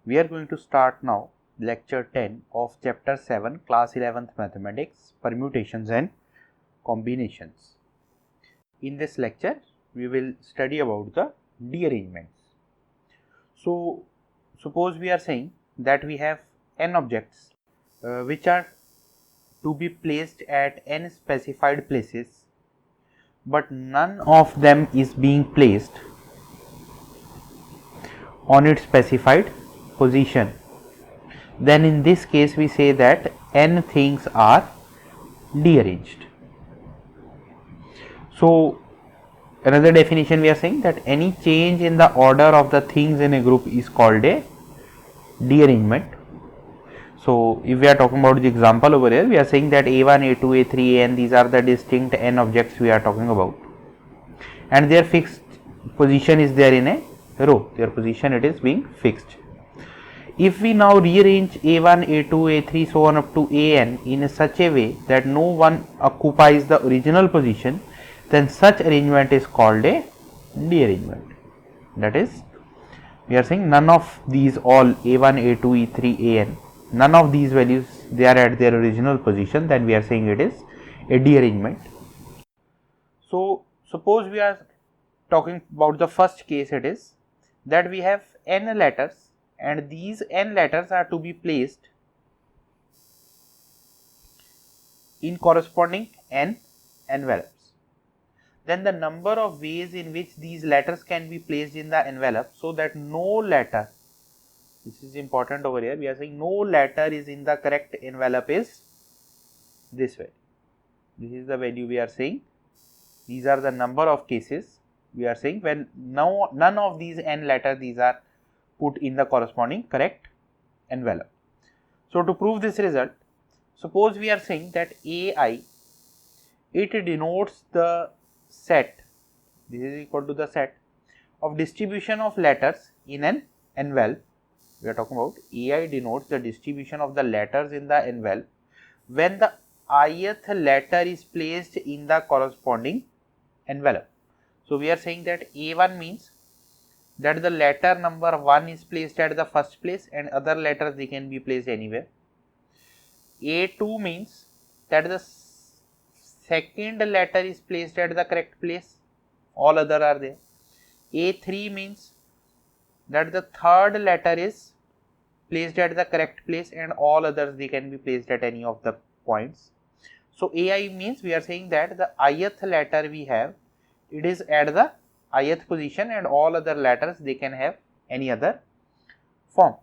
We are going to start now lecture 10 of chapter 7 class 11th mathematics, permutations and combinations. In this lecture we will study about the dearrangements. So suppose we are saying that we have n objects which are to be placed at n specified places, but none of them is being placed on its specified position. Then in this case we say that n things are dearranged. So another definition, we are saying that any change in the order of the things in a group is called a dearrangement. So if we are talking about the example over here, we are saying that a1, a2, a3, an, these are the distinct n objects we are talking about, and their fixed position is there in a row. Their position, it is being fixed. If we now rearrange a1, a2, a3 so on up to an in such a way that no one occupies the original position, then such arrangement is called a dearrangement. That is, we are saying none of these, all a1, a2, e3, an, none of these values they are at their original position, then we are saying it is a dearrangement. So suppose we are talking about the first case, it is that we have n letters and these n letters are to be placed in corresponding n envelopes. Then the number of ways in which these letters can be placed in the envelope, so that no letter, this is important over here, we are saying no letter is in the correct envelope is this way. This is the value we are saying. These are the number of cases we are saying when none of these n letters these are put in the corresponding correct envelope. So to prove this result, suppose we are saying that ai, it denotes the set, this is equal to the set of distribution of letters in an envelope. We are talking about ai denotes the distribution of the letters in the envelope when the ith letter is placed in the corresponding envelope. So we are saying that a1 means that the letter number 1 is placed at the first place and other letters they can be placed anywhere. a2 means that the second letter is placed at the correct place, all other are there. a3 means that the third letter is placed at the correct place and all others they can be placed at any of the points. So ai means we are saying that the ith letter we have, it is at the ith position and all other letters they can have any other form.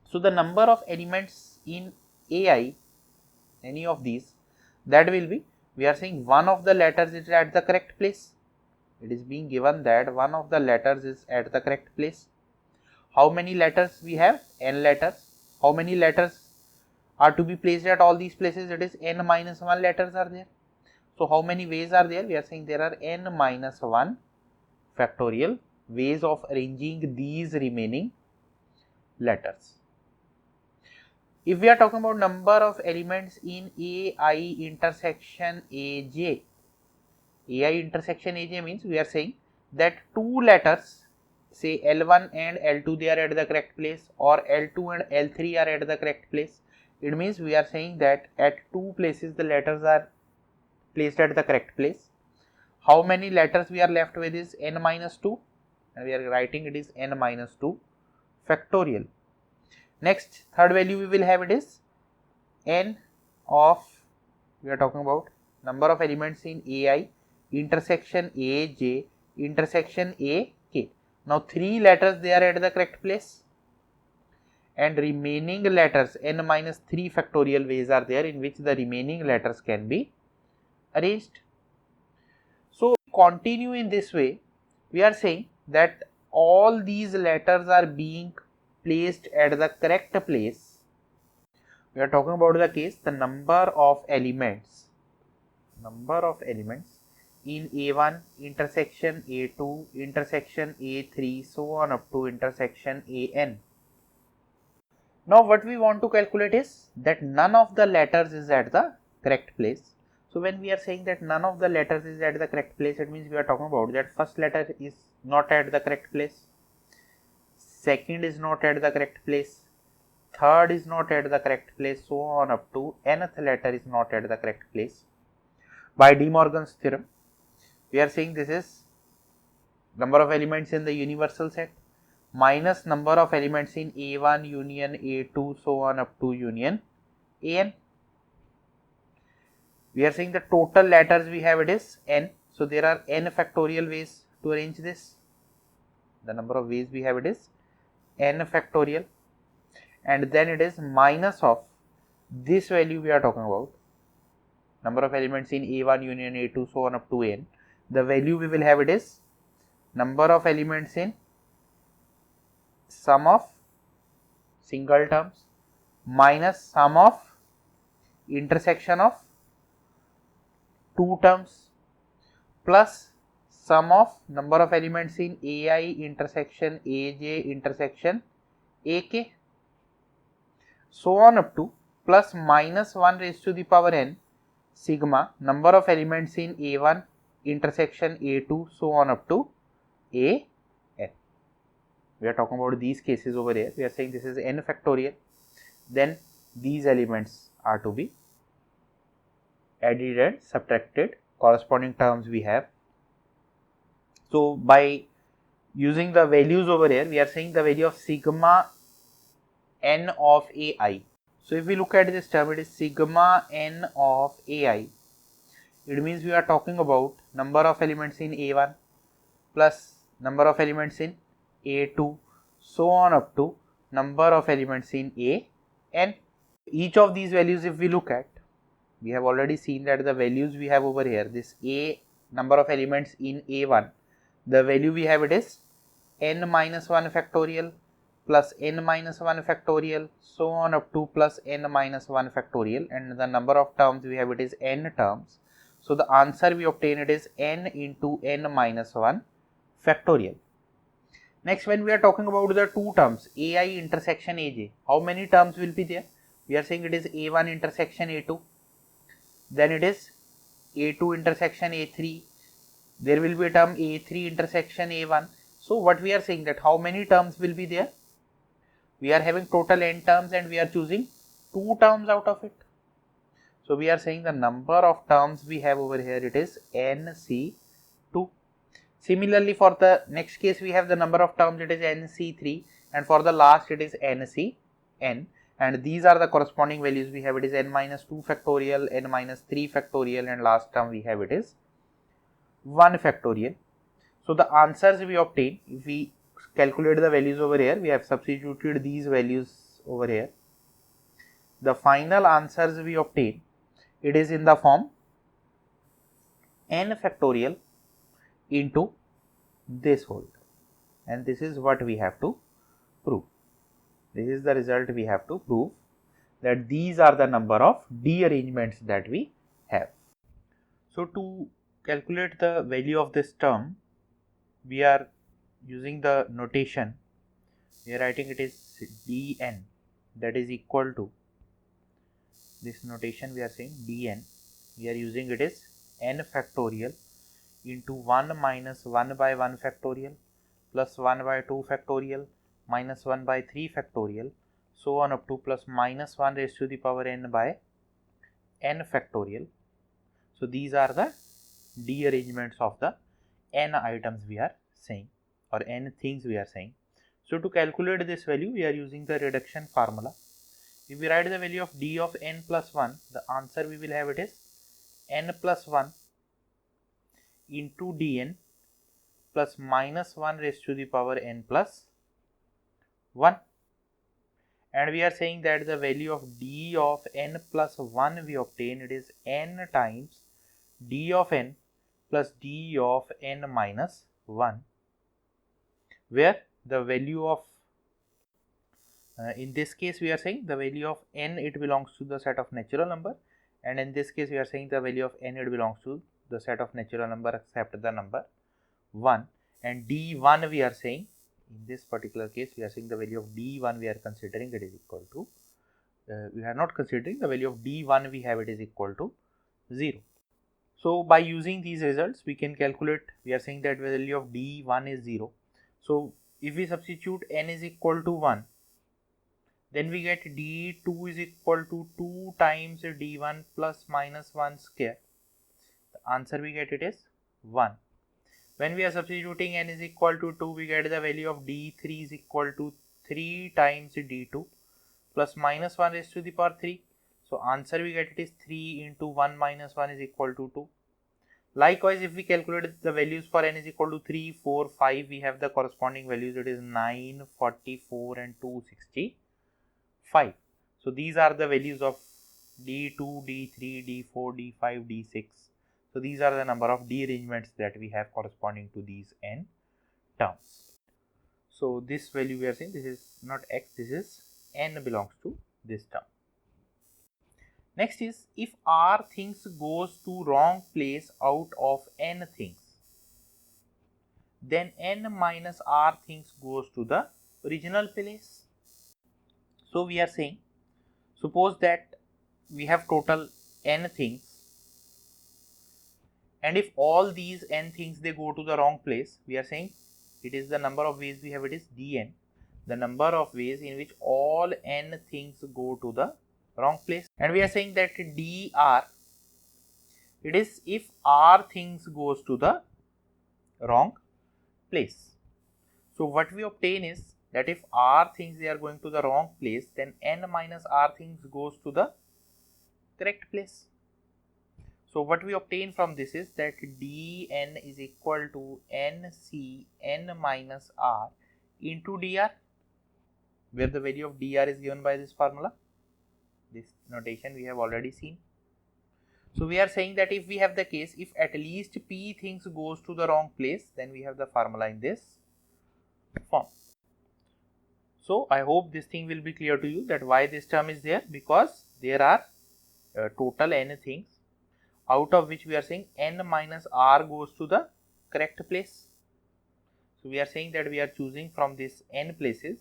So the number of elements in ai, any of these, that will be, we are saying one of the letters is at the correct place. It is being given that one of the letters is at the correct place. How many letters we have? N letters. How many letters are to be placed at all these places? It is n minus 1 letters are there. So how many ways are there? We are saying there are n minus 1 factorial ways of arranging these remaining letters. If we are talking about number of elements in ai intersection aj, ai intersection aj means we are saying that two letters, say L1 and L2, they are at the correct place, or L2 and L3 are at the correct place. It means we are saying that at two places the letters are placed at the correct place. How many letters we are left with is n minus 2, and we are writing it is n minus 2 factorial. Next, third value we will have, it is n of, we are talking about number of elements in ai intersection aj intersection ak. Now three letters they are at the correct place and remaining letters n minus 3 factorial ways are there in which the remaining letters can be arranged. So continue in this way, we are saying that all these letters are being placed at the correct place. We are talking about the case, the number of elements in a1 intersection a2 intersection a3 so on up to intersection an. Now what we want to calculate is that none of the letters is at the correct place. So when we are saying that none of the letters is at the correct place, it means we are talking about that first letter is not at the correct place, second is not at the correct place, third is not at the correct place, so on up to nth letter is not at the correct place. By De Morgan's theorem, we are saying this is number of elements in the universal set minus number of elements in A1 union A2 so on up to union An. We are saying the total letters we have, it is n. So there are n factorial ways to arrange this. The number of ways we have, it is n factorial, and then it is minus of this value we are talking about, number of elements in A1 union A2 so on up to n. The value we will have, it is number of elements in sum of single terms minus sum of intersection of two terms plus sum of number of elements in AI intersection AJ intersection AK so on up to plus minus 1 raised to the power n sigma number of elements in A1 intersection A2 so on up to A n. We are talking about these cases over here. We are saying this is n factorial. Then these elements are to be added and subtracted, corresponding terms we have. So by using the values over here, we are saying the value of sigma n of AI. So if we look at this term, it is sigma n of AI. It means we are talking about number of elements in A1 plus number of elements in A2 so on up to number of elements in An. Each of these values, if we look at, we have already seen that the values we have over here, this A number of elements in A1, the value we have, it is n minus 1 factorial plus n minus 1 factorial so on up to plus n minus 1 factorial, and the number of terms we have, it is n terms. So the answer we obtain, it is n into n minus 1 factorial. Next, when we are talking about the two terms AI intersection AJ, how many terms will be there? We are saying it is A1 intersection A2, then it is A2 intersection A3, there will be a term A3 intersection A1. So what we are saying, that how many terms will be there? We are having total n terms and we are choosing 2 terms out of it. So we are saying the number of terms we have over here, it is NC2. Similarly, for the next case, we have the number of terms, it is NC3, and for the last, it is NCn. And these are the corresponding values we have, it is n minus 2 factorial, n minus 3 factorial, and last term we have, it is 1 factorial. So the answers we obtain, if we calculate the values over here, we have substituted these values over here. The final answers we obtain, it is in the form n factorial into this whole, and this is what we have to prove. This is the result we have to prove, that these are the number of dearrangements that we have. So to calculate the value of this term, we are using the notation. We are writing it is dn, that is equal to this notation. We are saying dn, we are using it is n factorial into 1 minus 1 by 1 factorial plus 1 by 2 factorial minus 1 by 3 factorial so on up to plus minus 1 raised to the power n by n factorial. So these are the dearrangements of the n items we are saying, or n things we are saying. So to calculate this value, we are using the reduction formula. If we write the value of d of n plus 1, the answer we will have, it is n plus 1 into dn plus minus 1 raised to the power n plus 1. And we are saying that the value of d of n plus 1 we obtain, it is n times d of n plus d of n minus 1, where the value of in this case we are saying the value of n, it belongs to the set of natural number, and in this case we are saying the value of n, it belongs to the set of natural number except the number 1, and d1 we are saying, in this particular case we are saying the value of d1 we are considering, it is equal to we are not considering the value of d1 we have, it is equal to 0. So by using these results we can calculate, we are saying that value of d1 is 0. So if we substitute n is equal to 1, then we get d2 is equal to 2 times d1 plus minus 1 square. The answer we get it is 1. When we are substituting n is equal to 2, we get the value of d3 is equal to 3 times d2 plus minus 1 raised to the power 3. So answer we get it is 3 into 1 minus 1 is equal to 2. Likewise, if we calculate the values for n is equal to 3, 4, 5, we have the corresponding values. It is 9, 44 and 265. So these are the values of d2, d3, d4, d5, d6. So these are the number of dearrangements that we have corresponding to these n terms. So this value we are saying this is not x, this is n belongs to this term. Next is, if r things goes to wrong place out of n things, then n minus r things goes to the original place. So we are saying, suppose that we have total n things, and if all these n things they go to the wrong place, we are saying it is the number of ways we have, it is dn, the number of ways in which all n things go to the wrong place. And we are saying that dr, it is if r things goes to the wrong place. So what we obtain is that if r things they are going to the wrong place, then n minus r things goes to the correct place. So what we obtain from this is that dn is equal to nc n minus r into dr, where the value of dr is given by this formula. This notation we have already seen. So we are saying that if we have the case, if at least p things goes to the wrong place, then we have the formula in this form. So I hope this thing will be clear to you, that why this term is there, because there are total n things, out of which we are saying n minus r goes to the correct place. So we are saying that we are choosing from this n places,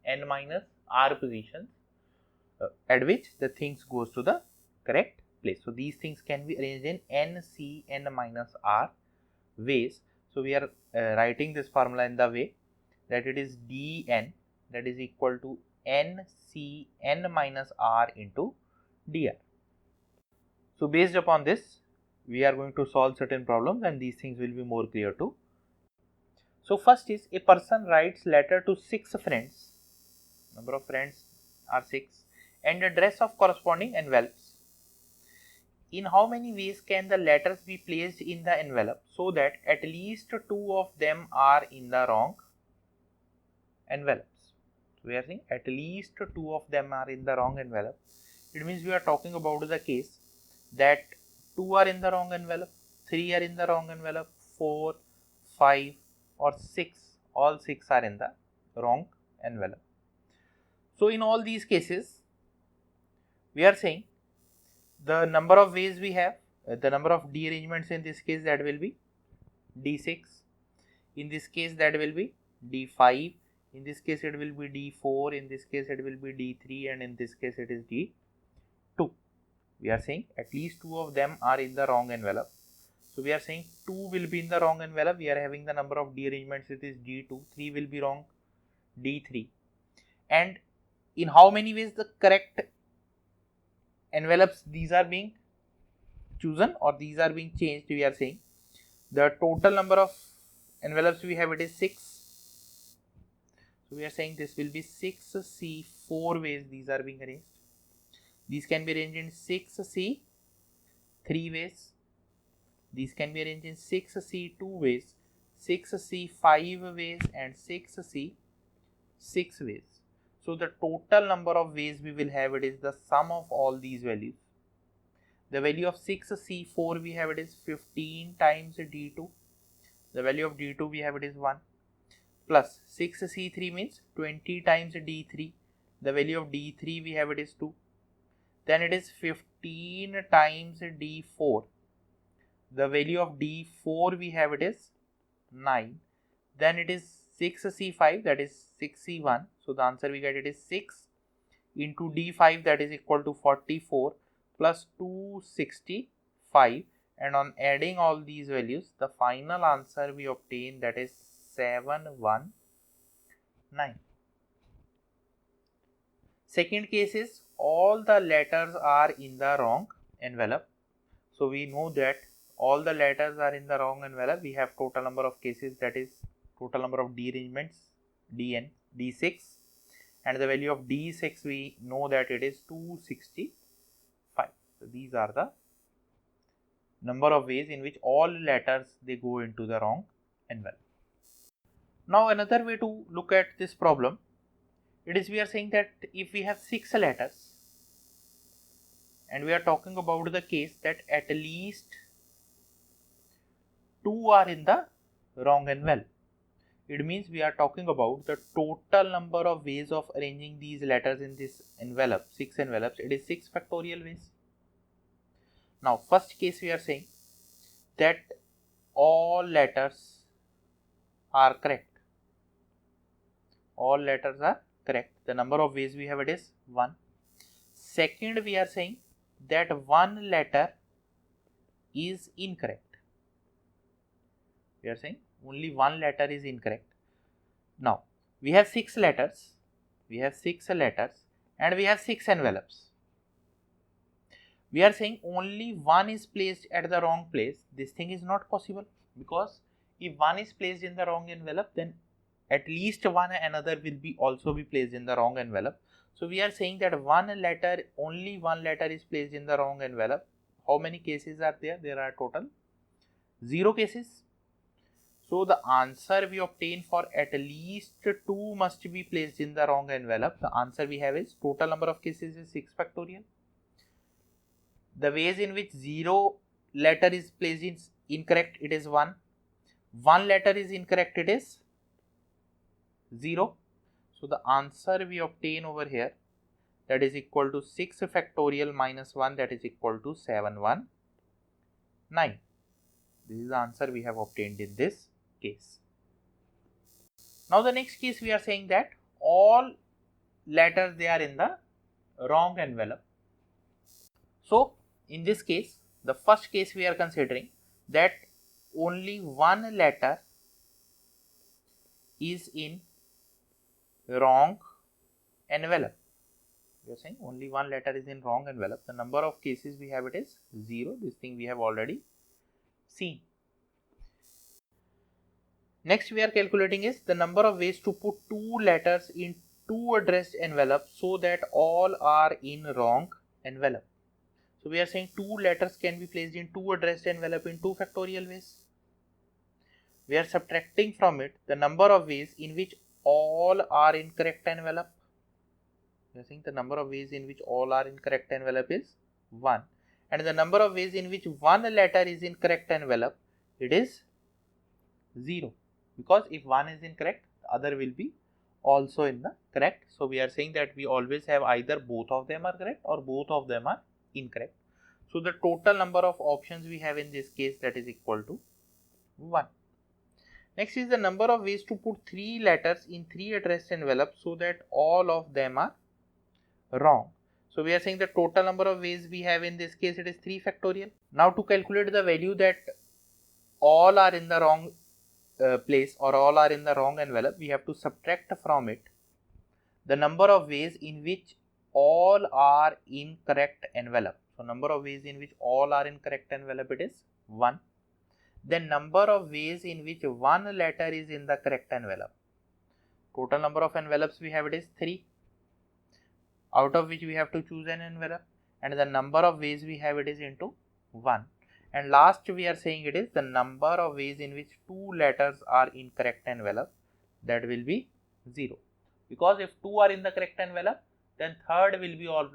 n minus r positions, at which the things goes to the correct place. So these things can be arranged in n, c, n minus r ways. So we are writing this formula in the way that it is dn, that is equal to n c n minus r into dr. So based upon this, we are going to solve certain problems, and these things will be more clear too. So first is, a person writes letter to 6 friends, number of friends are 6, and address of corresponding envelopes. In how many ways can the letters be placed in the envelope so that at least 2 of them are in the wrong envelopes? So we are saying at least 2 of them are in the wrong envelope. It means we are talking about the case that 2 are in the wrong envelope, 3 are in the wrong envelope, 4, 5 or 6, all 6 are in the wrong envelope. So in all these cases, we are saying the number of ways we have, the number of dearrangements in this case, that will be d6, in this case that will be d5, in this case it will be d4, in this case it will be d3, and in this case it is d2. We are saying at least 2 of them are in the wrong envelope. So we are saying 2 will be in the wrong envelope. We are having the number of dearrangements, it is d2, 3 will be wrong, d3. And in how many ways the correct envelopes these are being chosen or these are being changed, we are saying the total number of envelopes we have, it is 6. So we are saying this will be 6c 4 ways these are being arranged. These can be arranged in 6c 3 ways. These can be arranged in 6c 2 ways, 6c 5 ways, and 6c 6 ways. So the total number of ways we will have, it is the sum of all these values. The value of 6c4 we have, it is 15 times d2. The value of d2 we have, it is 1, plus 6c3 means 20 times d3. The value of d3 we have, it is 2. Then it is 15 times d4. The value of d4 we have, it is 9. Then it is 6c5, that is 6c1. So the answer we get, it is 6 into d5, that is equal to 44 plus 265, and on adding all these values, the final answer we obtain, that is 71 9. Second case is all the letters are in the wrong envelope. So we know that all the letters are in the wrong envelope. We have total number of cases, that is total number of dearrangements dn d6, and the value of d6 we know that it is 265. So these are the number of ways in which all letters they go into the wrong envelope. Now another way to look at this problem, it is we are saying that if we have 6 letters and we are talking about the case that at least 2 are in the wrong envelope. It means we are talking about the total number of ways of arranging these letters in this envelope, 6 envelopes, it is 6 factorial ways. Now first case we are saying that all letters are correct. All letters are correct. The number of ways we have it is 1. Second, we are saying that one letter is incorrect. We are saying only one letter is incorrect. Now we have 6 letters. We have 6 letters and we have 6 envelopes. We are saying only one is placed at the wrong place. This thing is not possible, because if one is placed in the wrong envelope, then at least one another will be also be placed in the wrong envelope. So we are saying that only one letter is placed in the wrong envelope. How many cases are there? There are total 0 cases. So the answer we obtain for at least 2 must be placed in the wrong envelope. The answer we have is total number of cases is 6 factorial. The ways in which 0 letter is placed in incorrect, it is 1. 1 letter is incorrect, it is 0. So the answer we obtain over here, that is equal to 6 factorial minus 1, that is equal to 719. This is the answer we have obtained in this case. Now the next case we are saying that all letters they are in the wrong envelope. So in this case, the first case we are considering that only one letter is in wrong envelope. We are saying only one letter is in wrong envelope. The number of cases we have it is 0. This thing we have already seen. Next we are calculating is the number of ways to put 2 letters in 2 addressed envelopes so that all are in wrong envelope. So we are saying 2 letters can be placed in 2 addressed envelope in 2 factorial ways. We are subtracting from it the number of ways in which all are in correct envelope. We are saying the number of ways in which all are in correct envelope is 1, and the number of ways in which one letter is in correct envelope, it is 0, because if one is incorrect, the other will be also in the correct. So we are saying that we always have either both of them are correct or both of them are incorrect. So the total number of options we have in this case, that is equal to 1. Next is the number of ways to put 3 letters in 3 addressed envelopes so that all of them are wrong. So we are saying the total number of ways we have in this case, it is 3 factorial. Now to calculate the value that all are in the wrong place or all are in the wrong envelope, we have to subtract from it the number of ways in which all are in correct envelope. So number of ways in which all are in correct envelope, it is 1. Then number of ways in which one letter is in the correct envelope. Total number of envelopes we have it is 3, out of which we have to choose an envelope, and the number of ways we have it is into 1. And last we are saying it is the number of ways in which 2 letters are in correct envelope, that will be 0. Because if 2 are in the correct envelope, then third will be all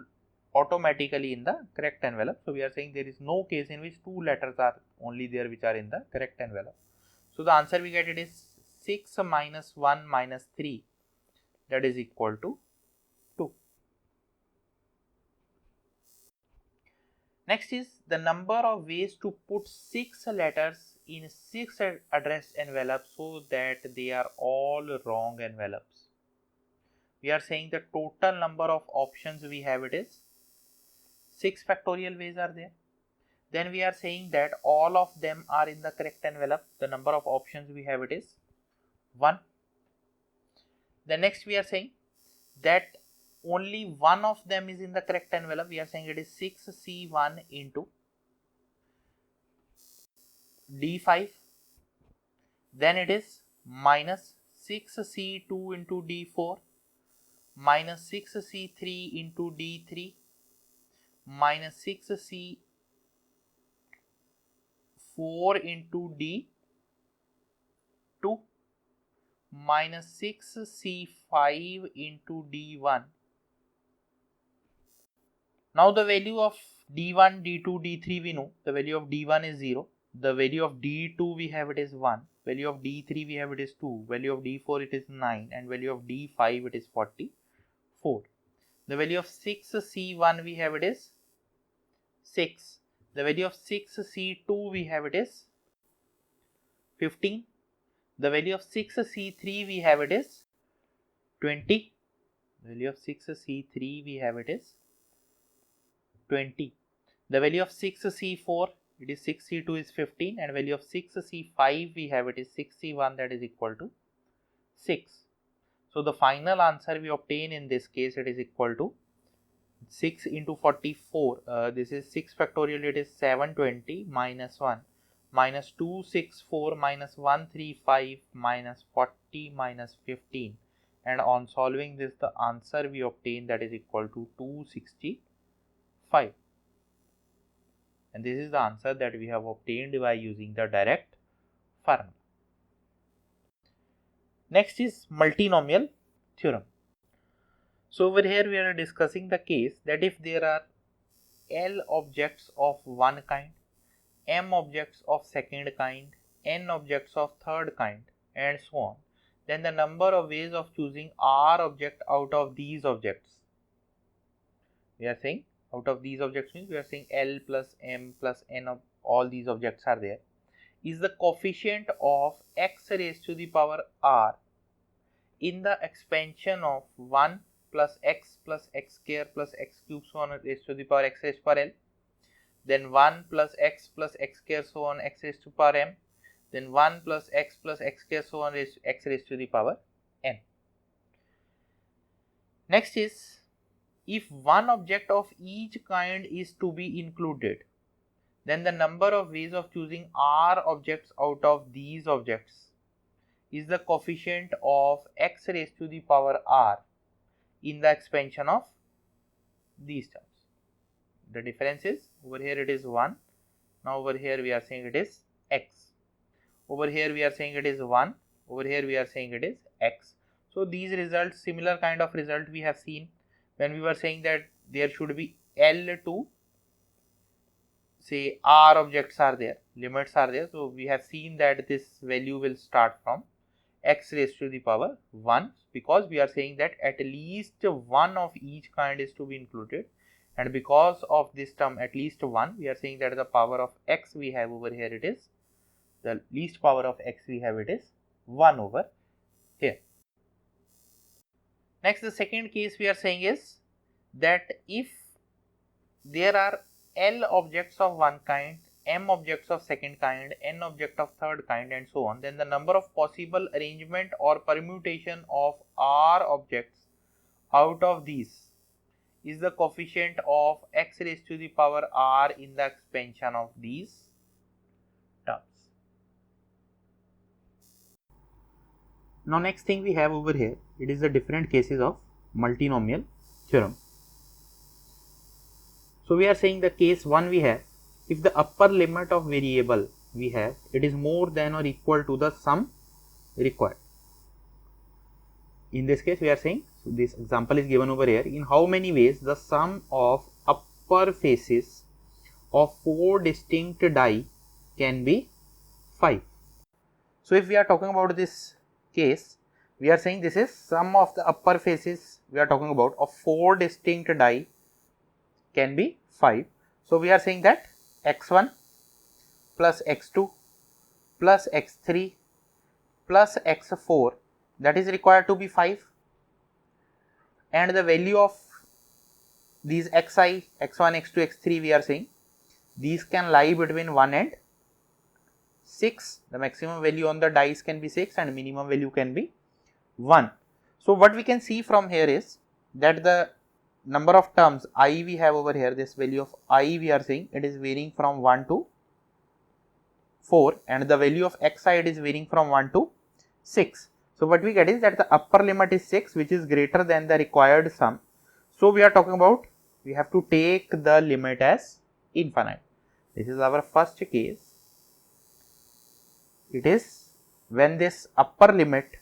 automatically in the correct envelope. So we are saying there is no case in which 2 letters are only there which are in the correct envelope. So the answer we get it is 6 minus 1 minus 3, that is equal to 2. Next is the number of ways to put 6 letters in 6 addressed envelopes so that they are all wrong envelopes. We are saying the total number of options we have it is 6 factorial ways are there. Then we are saying that all of them are in the correct envelope. The number of options we have it is 1. Then next we are saying that only one of them is in the correct envelope. We are saying it is 6C1 into D5. Then it is minus 6C2 into D4 minus 6C3 into D3 minus 6C4 into D2 minus 6C5 into D1. Now the value of D1, D2, D3 we know. The value of D1 is 0. The value of D2 we have it is 1. Value of D3 we have it is 2. Value of D4 it is 9. And value of D5 it is 44. The value of 6C1 we have it is 6. The value of 6C2 we have it is 15. The value of 6C3 we have it is 20. The value of 6C3 we have it is 20. The value of 6C4 it is 6C2 is 15 and value of 6C5 we have it is 6C1, that is equal to 6. So the final answer we obtain in this case, it is equal to 6 into 44. This is 6 factorial, it is 720 minus 1 minus 264 minus 135 minus 40 minus 15, and on solving this the answer we obtain, that is equal to 265. And this is the answer that we have obtained by using the direct formula. Next is multinomial theorem. So over here we are discussing the case that if there are L objects of one kind, M objects of second kind, N objects of third kind, and so on, then the number of ways of choosing R object out of these objects, we are saying out of these objects means we are saying L plus M plus N of all these objects are there, is the coefficient of x raised to the power R in the expansion of 1 plus x square plus x cube so on raised to the power x raised to power L, then 1 plus x square so on x raised to power M, then 1 plus x square so on x raised to the power N. Next is, if one object of each kind is to be included, then the number of ways of choosing R objects out of these objects is the coefficient of x raised to the power R in the expansion of these terms. The difference is, over here it is 1, now over here we are saying it is x, over here we are saying it is 1, over here we are saying it is x. So these results, similar kind of result we have seen when we were saying that there should be L to say R objects are there, limits are there. So we have seen that this value will start from x raised to the power 1, because we are saying that at least one of each kind is to be included, and because of this term at least one, we are saying that the power of x we have over here, it is the least power of x we have, it is 1 over here. Next, the second case we are saying is that if there are L objects of one kind, M objects of second kind, N object of third kind, and so on, then the number of possible arrangement or permutation of R objects out of these is the coefficient of x raised to the power R in the expansion of these terms. Now next thing we have over here, it is the different cases of multinomial theorem. So we are saying the case 1 we have, if the upper limit of variable we have, it is more than or equal to the sum required. In this case we are saying, so this example is given over here, in how many ways the sum of upper faces of 4 distinct die can be 5. So if we are talking about this case, we are saying this is sum of the upper faces we are talking about of 4 distinct die can be 5. So we are saying that x1 plus x2 plus x3 plus x4, that is required to be 5, and the value of these xi, x1, x2, x3 we are saying these can lie between 1 and 6. The maximum value on the dice can be 6 and minimum value can be 1. So, what we can see from here is that the number of terms I we have over here, this value of I we are saying it is varying from 1 to 4 and the value of x side is varying from 1 to 6. So, what we get is that the upper limit is 6 which is greater than the required sum. So, we are talking about we have to take the limit as infinite. This is our first case. It is when this upper limit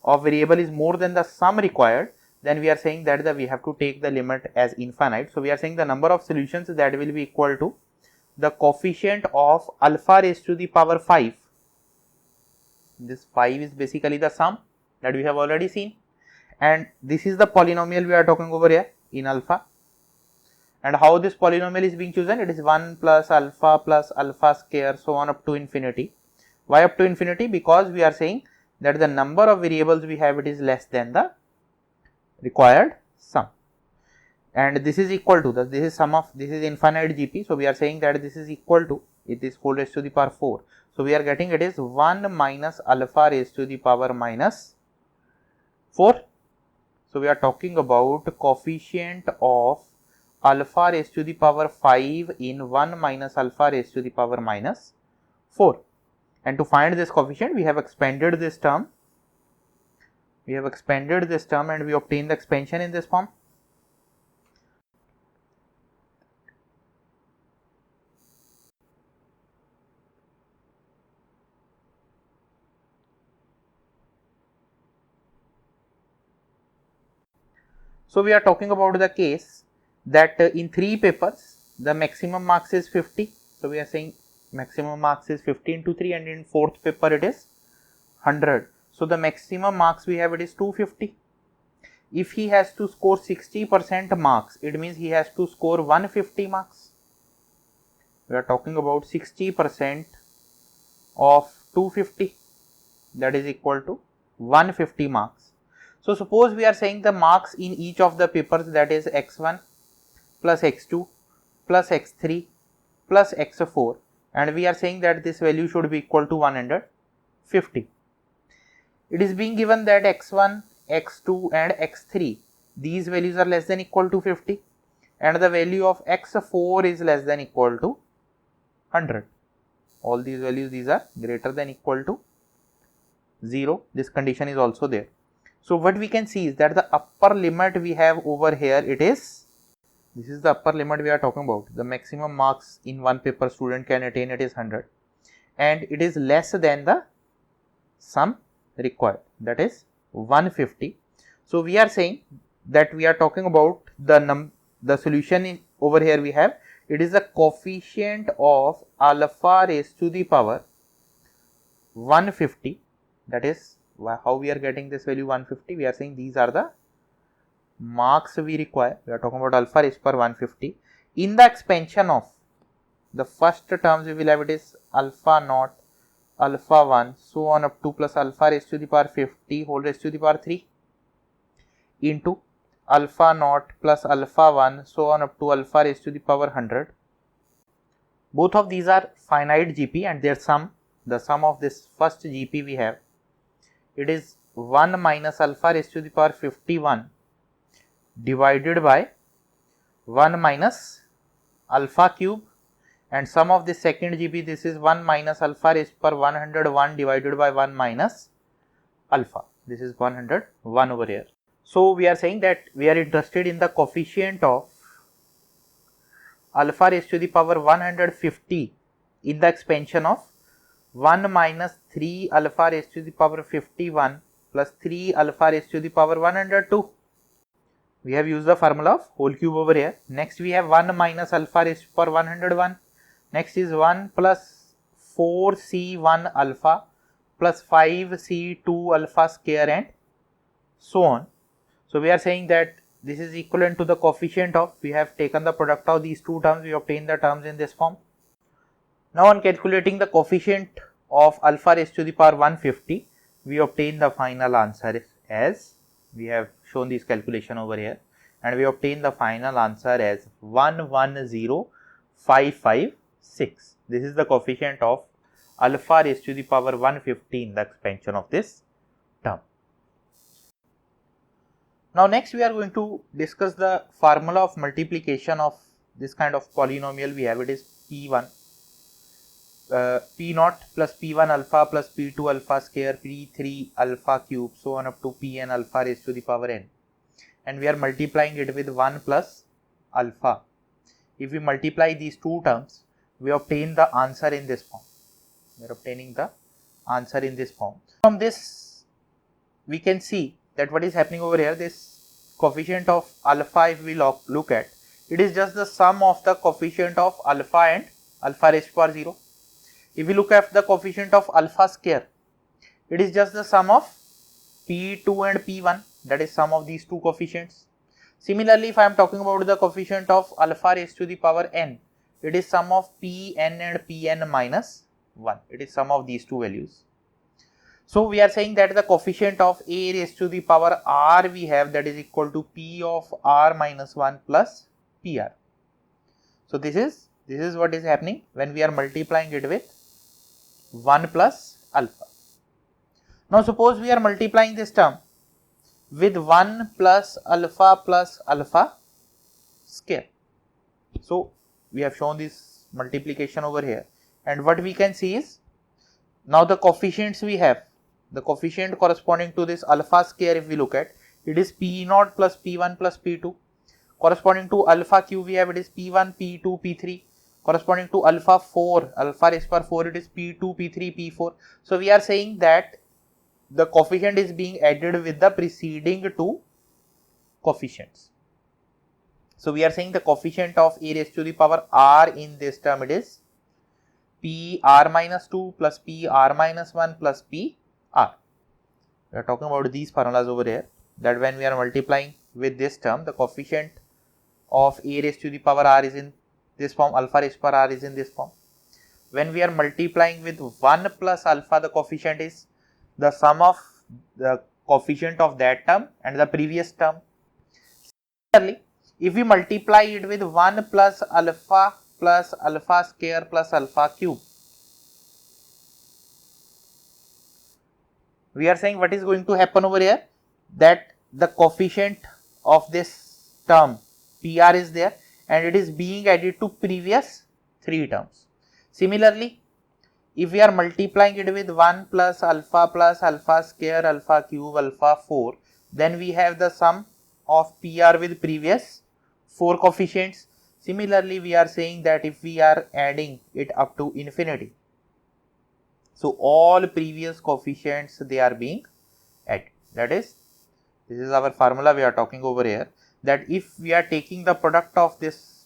of variable is more than the sum required, then we are saying that we have to take the limit as infinite. So, we are saying the number of solutions that will be equal to the coefficient of alpha raised to the power 5. This 5 is basically the sum that we have already seen, and this is the polynomial we are talking over here in alpha. And how this polynomial is being chosen? It is 1 plus alpha square so on up to infinity. Why up to infinity? Because we are saying that the number of variables we have, it is less than the required sum, and this is equal to this is sum of this is infinite GP. So, we are saying that this is equal to it is whole raised to the power 4. So, we are getting it is 1 minus alpha raised to the power minus 4. So, we are talking about coefficient of alpha raised to the power 5 in 1 minus alpha raised to the power minus 4. And to find this coefficient, we have expanded this term. And we obtain the expansion in this form. So, we are talking about the case that in 3 papers the maximum marks is 50. So, we are saying maximum marks is 50 into 3 and in 4th paper it is 100. So, the maximum marks we have it is 250. If he has to score 60% marks, it means he has to score 150 marks. We are talking about 60% of 250, that is equal to 150 marks. So, suppose we are saying the marks in each of the papers, that is x1 plus x2 plus x3 plus x4, and we are saying that this value should be equal to 150. It is being given that x1, x2 and x3, these values are less than equal to 50 and the value of x4 is less than equal to 100. All these values, these are greater than equal to 0. This condition is also there. So, what we can see is that the upper limit we have over here, it is, this is the upper limit we are talking about. The maximum marks in one paper student can attain, it is 100 and it is less than the sum required, that is 150. So, we are saying that we are talking about the solution over here we have, it is the coefficient of alpha raised to the power 150. That is how we are getting this value 150. We are saying these are the marks we require. We are talking about alpha raised to power 150. In the expansion of the first terms, we will have it is alpha naught, alpha 1, so on up to plus alpha raised to the power 50 whole raised to the power 3 into alpha naught plus alpha 1, so on up to alpha raised to the power 100. Both of these are finite GP and their sum, the sum of this first GP we have, it is 1 minus alpha raised to the power 51 divided by 1 minus alpha cube, and sum of the second GP, this is 1 minus alpha raised to power 101 divided by 1 minus alpha. This is 101 over here. So, we are saying that we are interested in the coefficient of alpha raised to the power 150 in the expansion of 1 minus 3 alpha raised to the power 51 plus 3 alpha raised to the power 102. We have used the formula of whole cube over here. Next, we have 1 minus alpha raised to the power 101. Next is 1 plus 4c1 alpha plus 5c2 alpha square and so on. So, we are saying that this is equivalent to the coefficient of, we have taken the product of these two terms, we obtain the terms in this form. Now, on calculating the coefficient of alpha raised to the power 150, we obtain the final answer as, we have shown this calculation over here, and we obtain the final answer as 110556. This is the coefficient of alpha raised to the power 150 in the expansion of this term. Now next we are going to discuss the formula of multiplication of this kind of polynomial we have. It is P1, P0 plus P1 alpha plus P2 alpha square, P3 alpha cube, so on up to Pn alpha raised to the power n. And we are multiplying it with 1 plus alpha. If we multiply these two terms, we obtain the answer in this form. We are obtaining the answer in this form. From this, we can see that what is happening over here, this coefficient of alpha, if we look at, it is just the sum of the coefficient of alpha and alpha raised to power 0. If we look at the coefficient of alpha square, it is just the sum of P2 and P1, that is sum of these two coefficients. Similarly, if I am talking about the coefficient of alpha raised to the power n, it is sum of Pn and Pn minus 1. It is sum of these two values. So we are saying that the coefficient of a raised to the power r we have, that is equal to P of r minus 1 plus Pr. So this is what is happening when we are multiplying it with 1 plus alpha. Now suppose we are multiplying this term with 1 plus alpha square. So we have shown this multiplication over here, and what we can see is, now the coefficients we have, the coefficient corresponding to this alpha square, if we look at, it is P0 plus P1 plus P2. Corresponding to alpha cube we have, it is P1, P2, P3. Corresponding to alpha 4, alpha raised to power 4, it is P2, P3, P4. So we are saying that the coefficient is being added with the preceding two coefficients. So we are saying the coefficient of a raised to the power r in this term, it is Pr minus 2 plus Pr minus 1 plus Pr. We are talking about these formulas over here, that when we are multiplying with this term, the coefficient of a raised to the power r is in this form, alpha raised to power r is in this form. When we are multiplying with 1 plus alpha, the coefficient is the sum of the coefficient of that term and the previous term. Similarly, if we multiply it with 1 plus alpha square plus alpha cube, we are saying what is going to happen over here, that the coefficient of this term Pr is there and it is being added to previous three terms. Similarly, if we are multiplying it with 1 plus alpha square, alpha cube, alpha 4, then we have the sum of Pr with previous 4 coefficients. Similarly, we are saying that if we are adding it up to infinity, so all previous coefficients, they are being added. That is, this is our formula we are talking over here, that if we are taking the product of this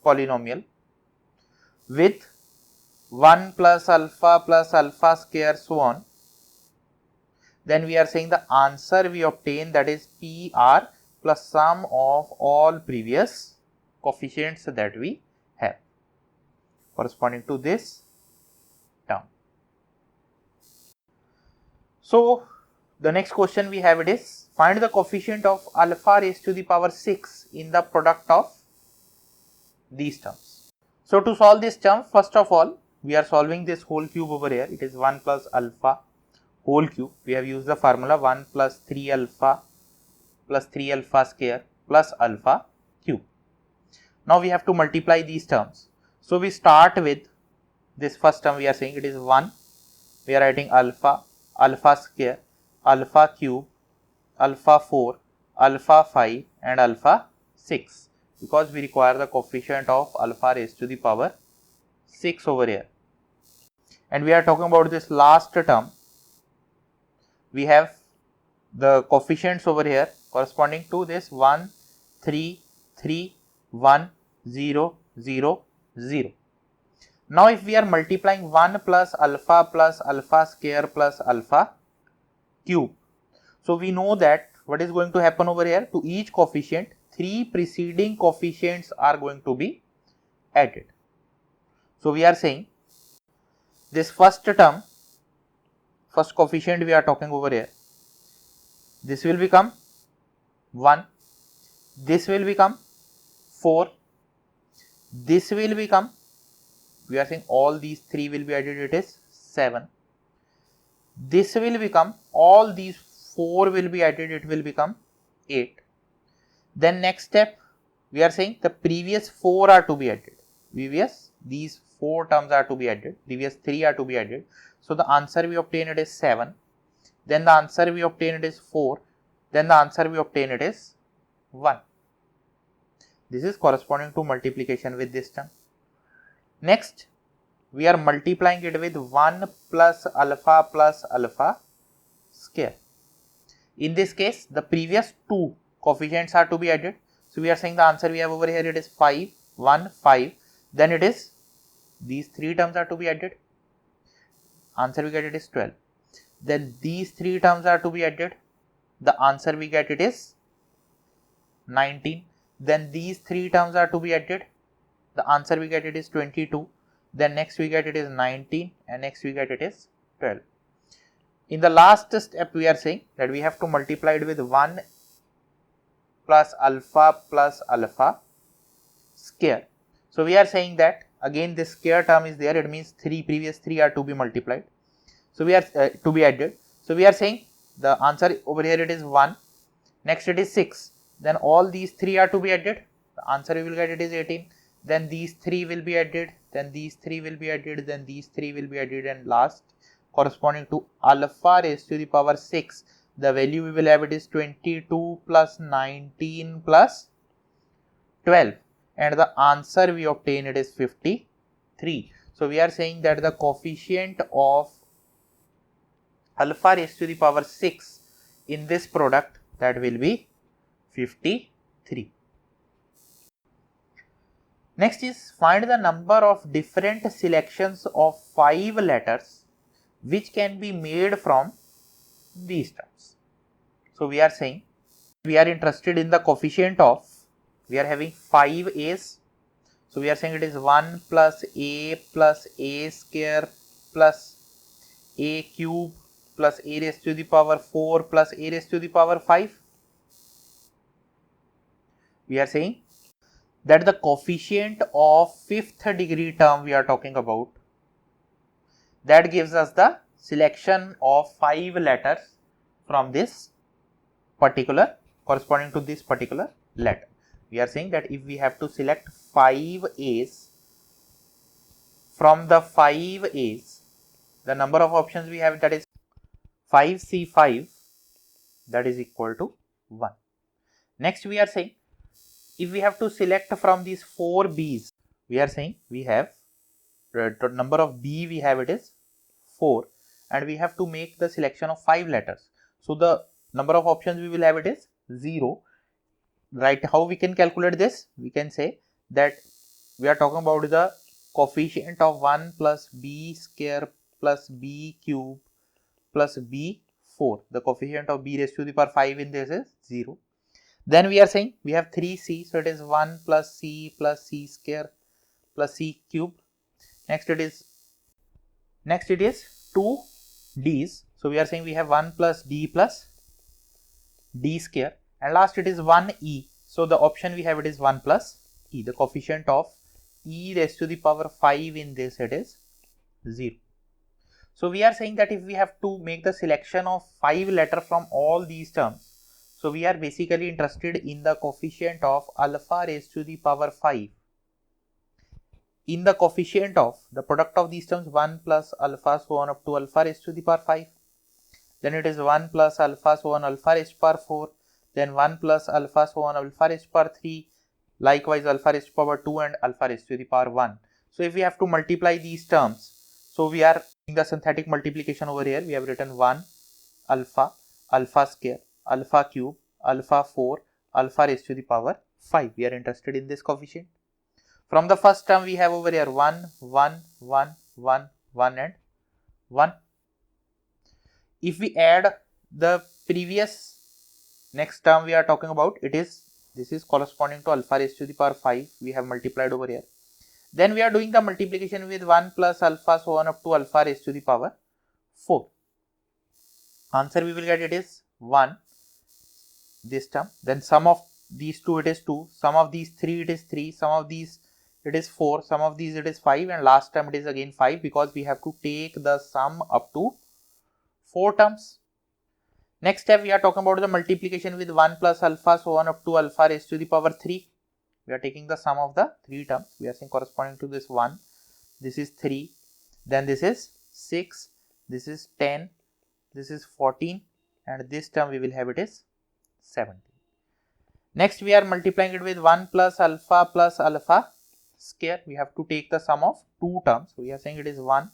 polynomial with 1 plus alpha square so on, then we are saying the answer we obtain, that is Pr plus sum of all previous coefficients that we have corresponding to this term. So the next question we have, it is, find the coefficient of alpha raised to the power 6 in the product of these terms. So to solve this term, first of all, we are solving this whole cube over here. It is 1 plus alpha whole cube. We have used the formula 1 plus 3 alpha square plus alpha cube. Now we have to multiply these terms. So we start with this first term. We are saying it is 1. We are writing alpha square, alpha cube, alpha 4, alpha 5 and alpha 6, because we require the coefficient of alpha raised to the power 6 over here. And we are talking about this last term. We have the coefficients over here corresponding to this 1, 3, 3, 1, 0, 0, 0. Now if we are multiplying 1 plus alpha square plus alpha cube, so we know that what is going to happen over here, to each coefficient 3 preceding coefficients are going to be added. So we are saying this first term, first coefficient we are talking over here, this will become 1, this will become 4, this will become, we are saying all these 3 will be added, it is 7, this will become, all these 4 will be added, it will become 8. Then next step, we are saying the previous 4 are to be added. These 4 terms are to be added, previous 3 are to be added. So the answer we obtained is 7. Then the answer we obtained is 4. Then the answer we obtained is 1. This is corresponding to multiplication with this term. Next, we are multiplying it with 1 plus alpha square. In this case, the previous 2 coefficients are to be added. So we are saying the answer we have over here, it is 5, 1, 5. Then it is, these 3 terms are to be added. Answer we get it is 12. Then these 3 terms are to be added. The answer we get it is 19. Then these 3 terms are to be added. The answer we get it is 22. Then next we get it is 19 and next we get it is 12. In the last step, we are saying that we have to multiply it with 1 plus alpha square. So we are saying that again this square term is there, it means previous 3 are to be multiplied. So we are to be added. So we are saying the answer over here it is 1, next it is 6, then all these 3 are to be added. The answer we will get it is 18. Then these 3 will be added, then these 3 will be added, then these 3 will be added, and last corresponding to alpha raised to the power 6, the value we will have it is 22 plus 19 plus 12, and the answer we obtain it is 53. So we are saying that the coefficient of alpha raised to the power 6 in this product, that will be 53. Next is find the number of different selections of 5 letters which can be made from these terms. So we are saying we are interested in the coefficient of, we are having 5 a's. So we are saying it is 1 plus a square plus a cube plus a raised to the power 4 plus a raised to the power 5. We are saying that the coefficient of 5th degree term we are talking about, that gives us the selection of 5 letters from this particular, corresponding to this particular letter. We are saying that if we have to select 5 a's, from the 5 a's, the number of options we have, that is 5c5, that is equal to 1. Next we are saying if we have to select from these 4 b's, we are saying we have the number of b we have it is 4, and we have to make the selection of 5 letters. So the number of options we will have it is 0. Right, how we can calculate this? We can say that we are talking about the coefficient of 1 plus b square plus b cube plus b4. The coefficient of b raised to the power 5 in this is 0. Then we are saying we have 3c, so it is 1 plus c square plus c cube. Next it is 2 d's, so we are saying we have 1 plus d square, and last it is 1 e. So the option we have it is 1 plus e. The coefficient of e raised to the power 5 in this, it is 0. So we are saying that if we have to make the selection of 5 letters from all these terms, so we are basically interested in the coefficient of alpha raised to the power 5 in the coefficient of the product of these terms, 1 plus alpha so on up to alpha raised to the power 5. Then it is 1 plus alpha so on alpha raised to power 4. Then 1 plus alpha so on alpha raised to power 3. Likewise alpha raised to power 2 and alpha raised to the power 1. So if we have to multiply these terms, so we are doing the synthetic multiplication over here. We have written 1 alpha square, alpha cube, alpha 4, alpha raised to the power 5. We are interested in this coefficient. From the first term we have over here 1, 1, 1, 1, 1 and 1. If we add the previous next term we are talking about, this is corresponding to alpha raised to the power 5. We have multiplied over here. Then we are doing the multiplication with 1 plus alpha so on up to alpha raised to the power 4. Answer we will get it is 1, this term. Then sum of these 2 it is 2, sum of these 3 it is 3, sum of these it is 4, sum of these it is 5, and last term it is again 5, because we have to take the sum up to 4 terms. Next step, we are talking about the multiplication with 1 plus alpha so on up to alpha raised to the power 3. We are taking the sum of the 3 terms. We are saying corresponding to this 1, this is 3, then this is 6, this is 10, this is 14, and this term we will have it is 17. Next, we are multiplying it with 1 plus alpha square. We have to take the sum of 2 terms. So we are saying it is 1,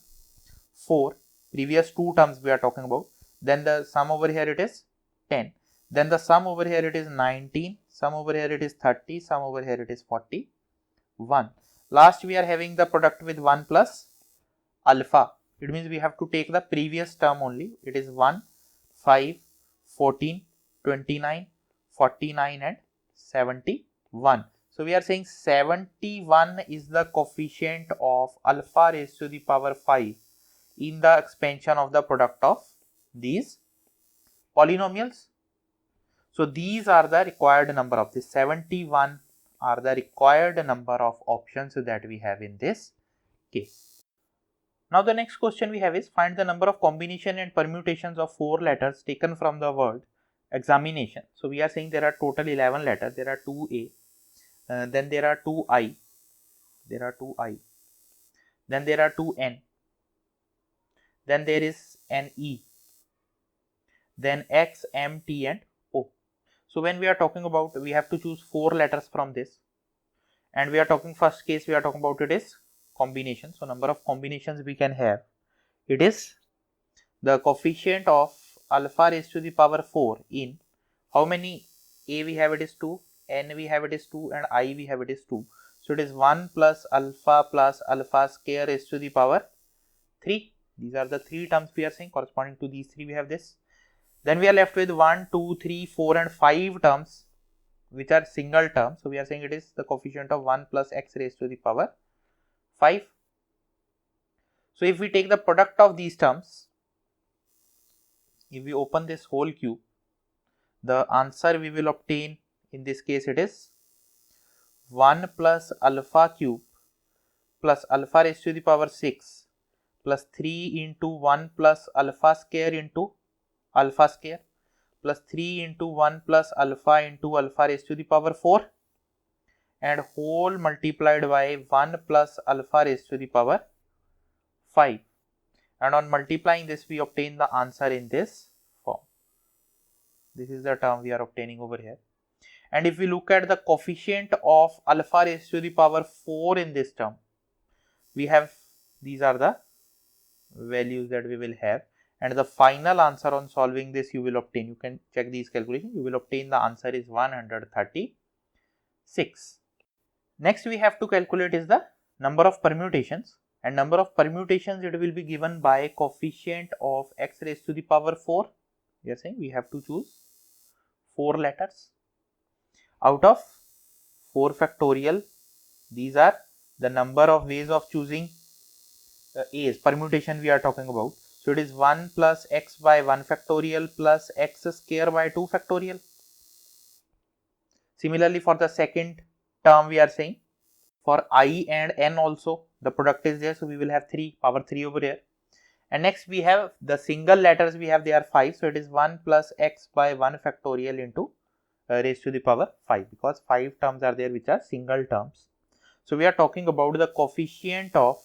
4. Previous 2 terms we are talking about. Then the sum over here it is 10. Then the sum over here it is 19. Sum over here it is 30. Sum over here it is 41. Last, we are having the product with 1 plus alpha. It means we have to take the previous term only. It is 1, 5, 14, 29, 49 and 71. So we are saying 71 is the coefficient of alpha raised to the power 5 in the expansion of the product of these polynomials. So these are the required number of this 71 are the required number of options that we have in this case. Now the next question we have is find the number of combination and permutations of 4 letters taken from the word examination. So we are saying there are total 11 letters. There are 2A, then there are 2I, then there are 2N, then there is an E, then X, M, T and O. So when we are talking about, we have to choose 4 letters from this, and we are talking first case we are talking about it is combination. So number of combinations we can have, it is the coefficient of alpha raised to the power 4 in how many A we have it is 2, N we have it is 2 and I we have it is 2. So it is 1 plus alpha square raised to the power 3. These are the 3 terms we are saying. Corresponding to these 3 we have this. Then we are left with 1, 2, 3, 4 and 5 terms which are single terms. So we are saying it is the coefficient of 1 plus x raised to the power 5. So if we take the product of these terms, if we open this whole cube, the answer we will obtain in this case it is 1 plus alpha cube plus alpha raised to the power 6 plus 3 into 1 plus alpha square into alpha square plus 3 into 1 plus alpha into alpha raised to the power 4 and whole multiplied by 1 plus alpha raised to the power 5, and on multiplying this we obtain the answer in this form. This is the term we are obtaining over here. And if we look at the coefficient of alpha raised to the power 4 in this term, we have, these are the values that we will have, and the final answer on solving this you will obtain, you can check these calculations, you will obtain the answer is 136. Next we have to calculate is the number of permutations, and number of permutations it will be given by coefficient of x raised to the power 4. We are saying we have to choose 4 letters out of 4 factorial. These are the number of ways of choosing A's, permutation we are talking about. So it is 1 plus x by 1 factorial plus x square by 2 factorial. Similarly for the second term we are saying for I and N also the product is there, so we will have 3 power 3 over here. And next we have the single letters we have, they are 5, so it is 1 plus x by 1 factorial into raised to the power 5, because 5 terms are there which are single terms. So we are talking about the coefficient of,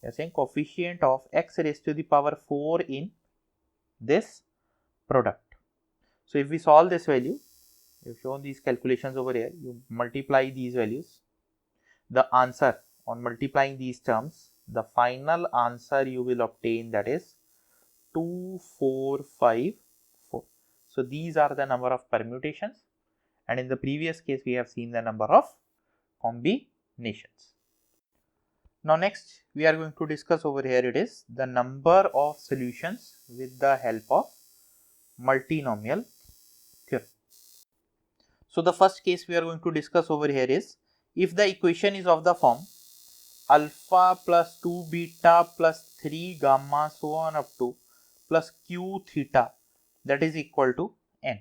we are saying coefficient of x raised to the power 4 in this product. So if we solve this value, we have shown these calculations over here, you multiply these values, the answer on multiplying these terms, the final answer you will obtain, that is 2454. So these are the number of permutations, and in the previous case we have seen the number of combinations. Now next we are going to discuss over here, it is the number of solutions with the help of multinomial theorem. So the first case we are going to discuss over here is, if the equation is of the form alpha plus 2 beta plus 3 gamma so on up to plus q theta, that is equal to n.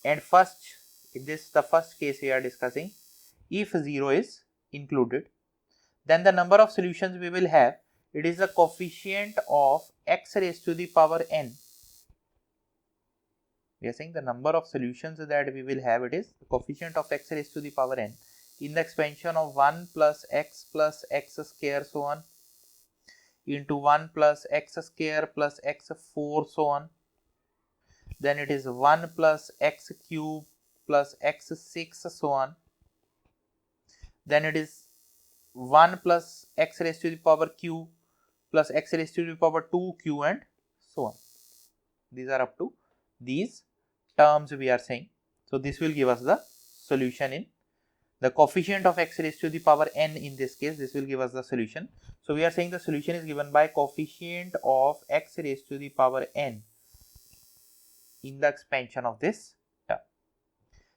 And first, in this the first case we are discussing, if 0 is included, then the number of solutions we will have, it is the coefficient of x raised to the power n. We are saying the number of solutions that we will have, it is the coefficient of x raised to the power n in the expansion of 1 plus x square so on into 1 plus x square plus x4 so on. Then it is 1 plus x cube plus x6 so on. Then it is 1 plus x raised to the power q plus x raised to the power 2q and so on. These are up to these terms we are saying. So this will give us the solution in the coefficient of x raised to the power n. In this case, this will give us the solution. So we are saying the solution is given by coefficient of x raised to the power n in the expansion of this term.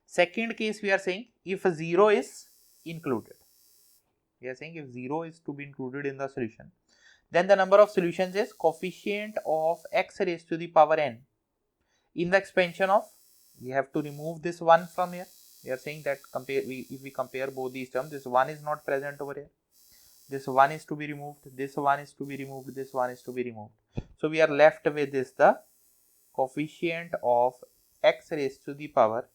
Second case, we are saying if 0 is included. We are saying if 0 is to be included in the solution, then the number of solutions is coefficient of x raised to the power n in the expansion of, we have to remove this 1 from here. We are saying that if we compare both these terms, this 1 is not present over here. This 1 is to be removed, this 1 is to be removed, this 1 is to be removed. So we are left with this, the coefficient of x raised to the power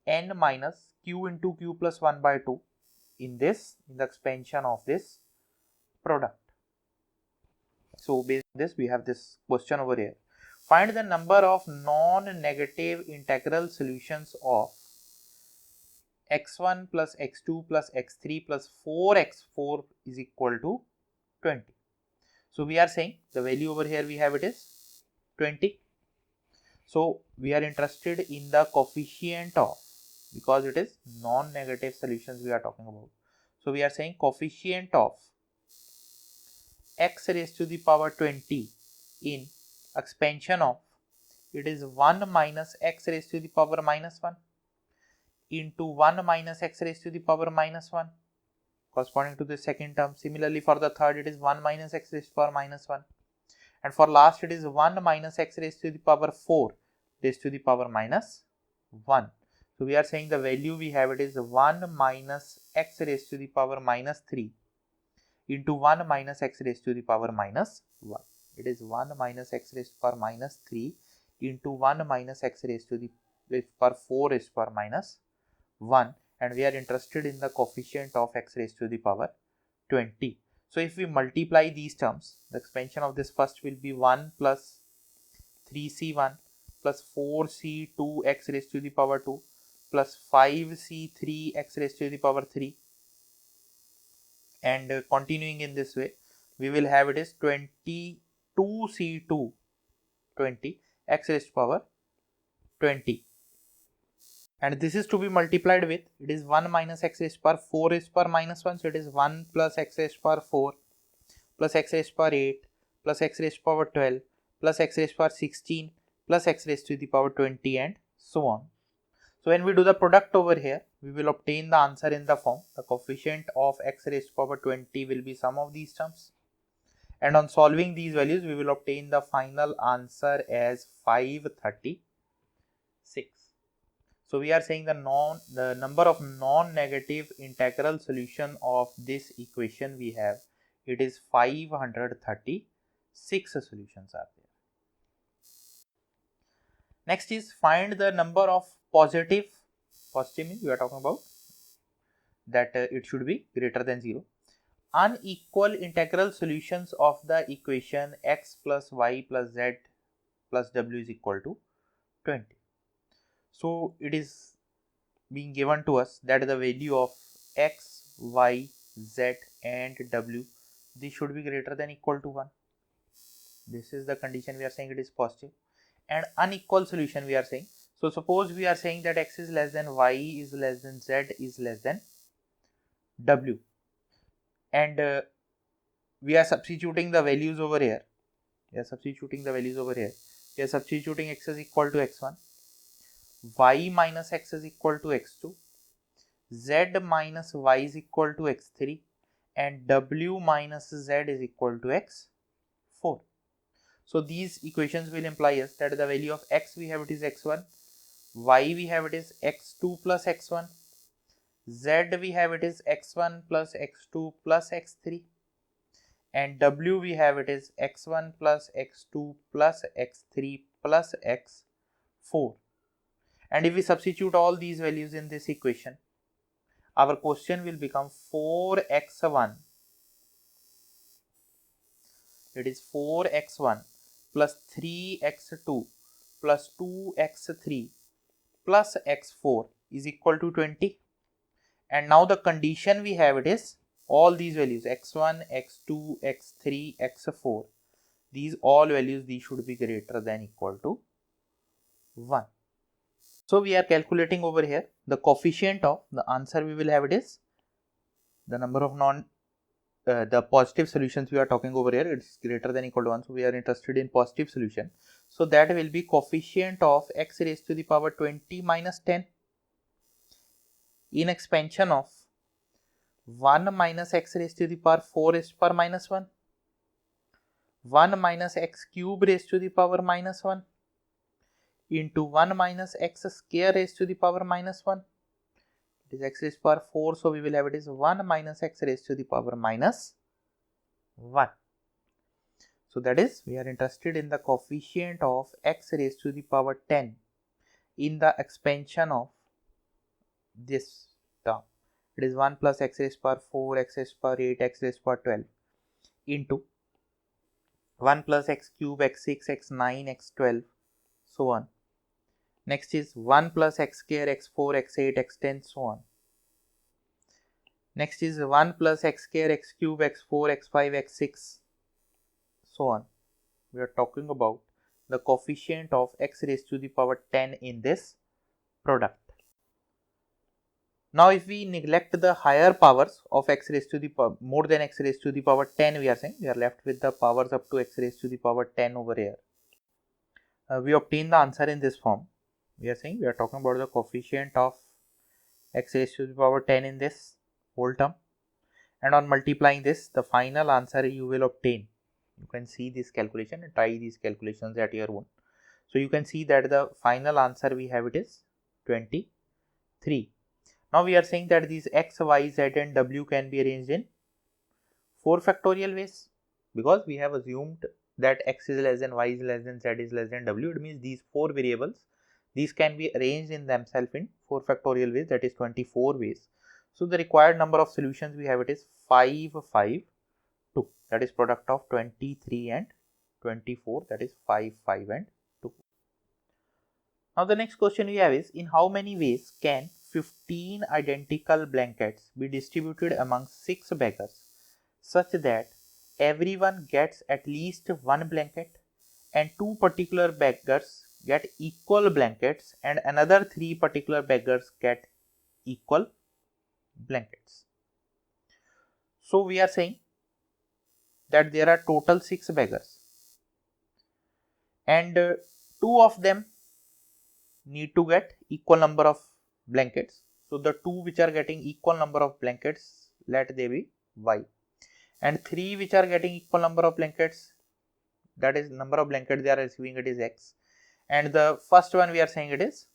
n minus q into q plus 1 by 2 in the expansion of this product. So based on this, we have this question over here. Find the number of non-negative integral solutions of x1 plus x2 plus x3 plus 4x4 is equal to 20. So we are saying the value over here we have, it is 20. So we are interested in the coefficient of, because it is non-negative solutions we are talking about. So we are saying coefficient of x raised to the power 20 in expansion of, it is 1 minus x raised to the power minus 1 into 1 minus x raised to the power minus 1 corresponding to the second term. Similarly for the third, it is 1 minus x raised to the power minus 1, and for last it is 1 minus x raised to the power 4 raised to the power minus 1. So we are saying the value we have, it is 1 minus x raised to the power minus 3 into 1 minus x raised to the power minus 1. It is 1 minus x raised to the power minus 3 into 1 minus x raised to the power 4 raised to the power minus 1, and we are interested in the coefficient of x raised to the power 20. So if we multiply these terms, the expansion of this first will be 1 plus 3c1 plus 4c2 x raised to the power 2 plus 5c3 x raised to the power 3, and continuing in this way, we will have it is 22c2 20 x raised to power 20, and this is to be multiplied with, it is 1 minus x raised to power 4 raised to power minus 1. So it is 1 plus x raised to power 4 plus x raised to power 8 plus x raised to power 12 plus x raised to power 16 plus x raised to the power 20 and so on. So when we do the product over here, we will obtain the answer in the form, the coefficient of x raised to power 20 will be sum of these terms, and on solving these values we will obtain the final answer as 536. So we are saying the number of non-negative integral solution of this equation we have, it is 536 solutions are there. Next is find the number of positive means we are talking about that it should be greater than 0, unequal integral solutions of the equation x plus y plus z plus w is equal to 20. So it is being given to us that the value of x, y, z and w, this should be greater than equal to 1. This is the condition we are saying it is positive. And unequal solution we are saying, so suppose we are saying that x is less than y is less than z is less than w, and we are substituting the values over here. We are substituting x is equal to x1, y minus x is equal to x2, z minus y is equal to x3, and w minus z is equal to x4. So these equations will imply us that the value of x we have it is x1, y we have it is x2 plus x1, z we have it is x1 plus x2 plus x3, and w we have it is x1 plus x2 plus x3 plus x4. And if we substitute all these values in this equation, our question will become 4x1, it is 4x1 plus 3x2 plus 2x3 plus x4 is equal to 20. And now the condition we have it is all these values x1, x2, x3, x4, these all values, these should be greater than equal to 1. So we are calculating over here the coefficient of the answer we will have it is the number of the positive solutions we are talking over here, it's greater than equal to 1. So we are interested in positive solution. So that will be coefficient of x raised to the power 20 minus 10 in expansion of 1 minus x raised to the power 4 raised to the power minus 1, 1 minus x cube raised to the power minus 1 into 1 minus x square raised to the power minus 1. It is x raised to the power 4, so we will have it is 1 minus x raised to the power minus 1. So that is, we are interested in the coefficient of x raised to the power 10 in the expansion of this term. It is 1 plus x raised to the power 4, x raised to the power 8, x raised to the power 12 into 1 plus x cube, x6, x9, x12, so on. Next is 1 plus x square, x4, x8, x10, so on. Next is 1 plus x square, x cube, x4, x5, x6, so on. We are talking about the coefficient of x raised to the power 10 in this product. Now if we neglect the higher powers of x raised to the power more than x raised to the power 10, we are saying we are left with the powers up to x raised to the power 10 over here. We obtain the answer in this form. We are saying we are talking about the coefficient of x raised to the power 10 in this whole term, and on multiplying this, the final answer you will obtain. You can see this calculation and try these calculations at your own. So you can see that the final answer we have it is 23. Now we are saying that these x, y, z and w can be arranged in 4 factorial ways, because we have assumed that x is less than y is less than z is less than w. It means these 4 variables, these can be arranged in themselves in 4 factorial ways, that is 24 ways. So the required number of solutions we have it is 5, 5, 2, that is product of 23 and 24, that is 5, 5 and 2. Now the next question we have is, in how many ways can 15 identical blankets be distributed among 6 beggars such that everyone gets at least one blanket and 2 particular beggars get equal blankets and another 3 particular beggars get equal blankets. So we are saying that there are total 6 beggars and 2 of them need to get equal number of blankets. So the 2 which are getting equal number of blankets, let they be y, and 3 which are getting equal number of blankets, that is number of blankets they are receiving, it is x, and the first one we are saying it is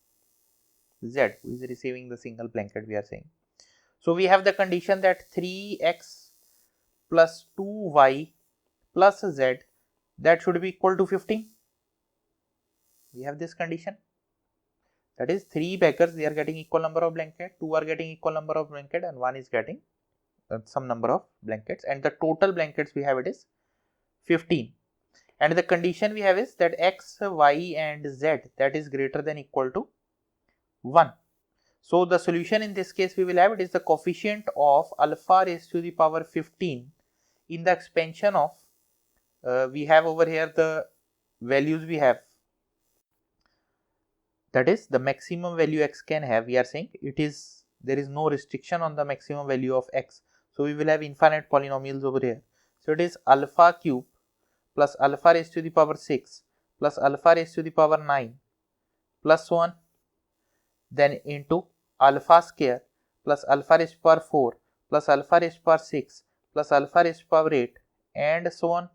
z, who is receiving the single blanket we are saying. So we have the condition that 3x plus 2y plus z, that should be equal to 15. We have this condition, that is 3 beggars, they are getting equal number of blanket, 2 are getting equal number of blanket and 1 is getting some number of blankets, and the total blankets we have it is 15. And the condition we have is that x, y and z, that is greater than equal to 1. So the solution in this case we will have it is the coefficient of alpha raised to the power 15 in the expansion of we have over here the values we have, that is the maximum value x can have. We are saying it is, there is no restriction on the maximum value of x, so we will have infinite polynomials over here. So it is alpha cube plus alpha raised to the power 6 plus alpha raised to the power 9 plus 1, then into alpha square plus alpha raised to the power 4 plus alpha raised to the power 6 plus alpha raised to the power 8 and so on.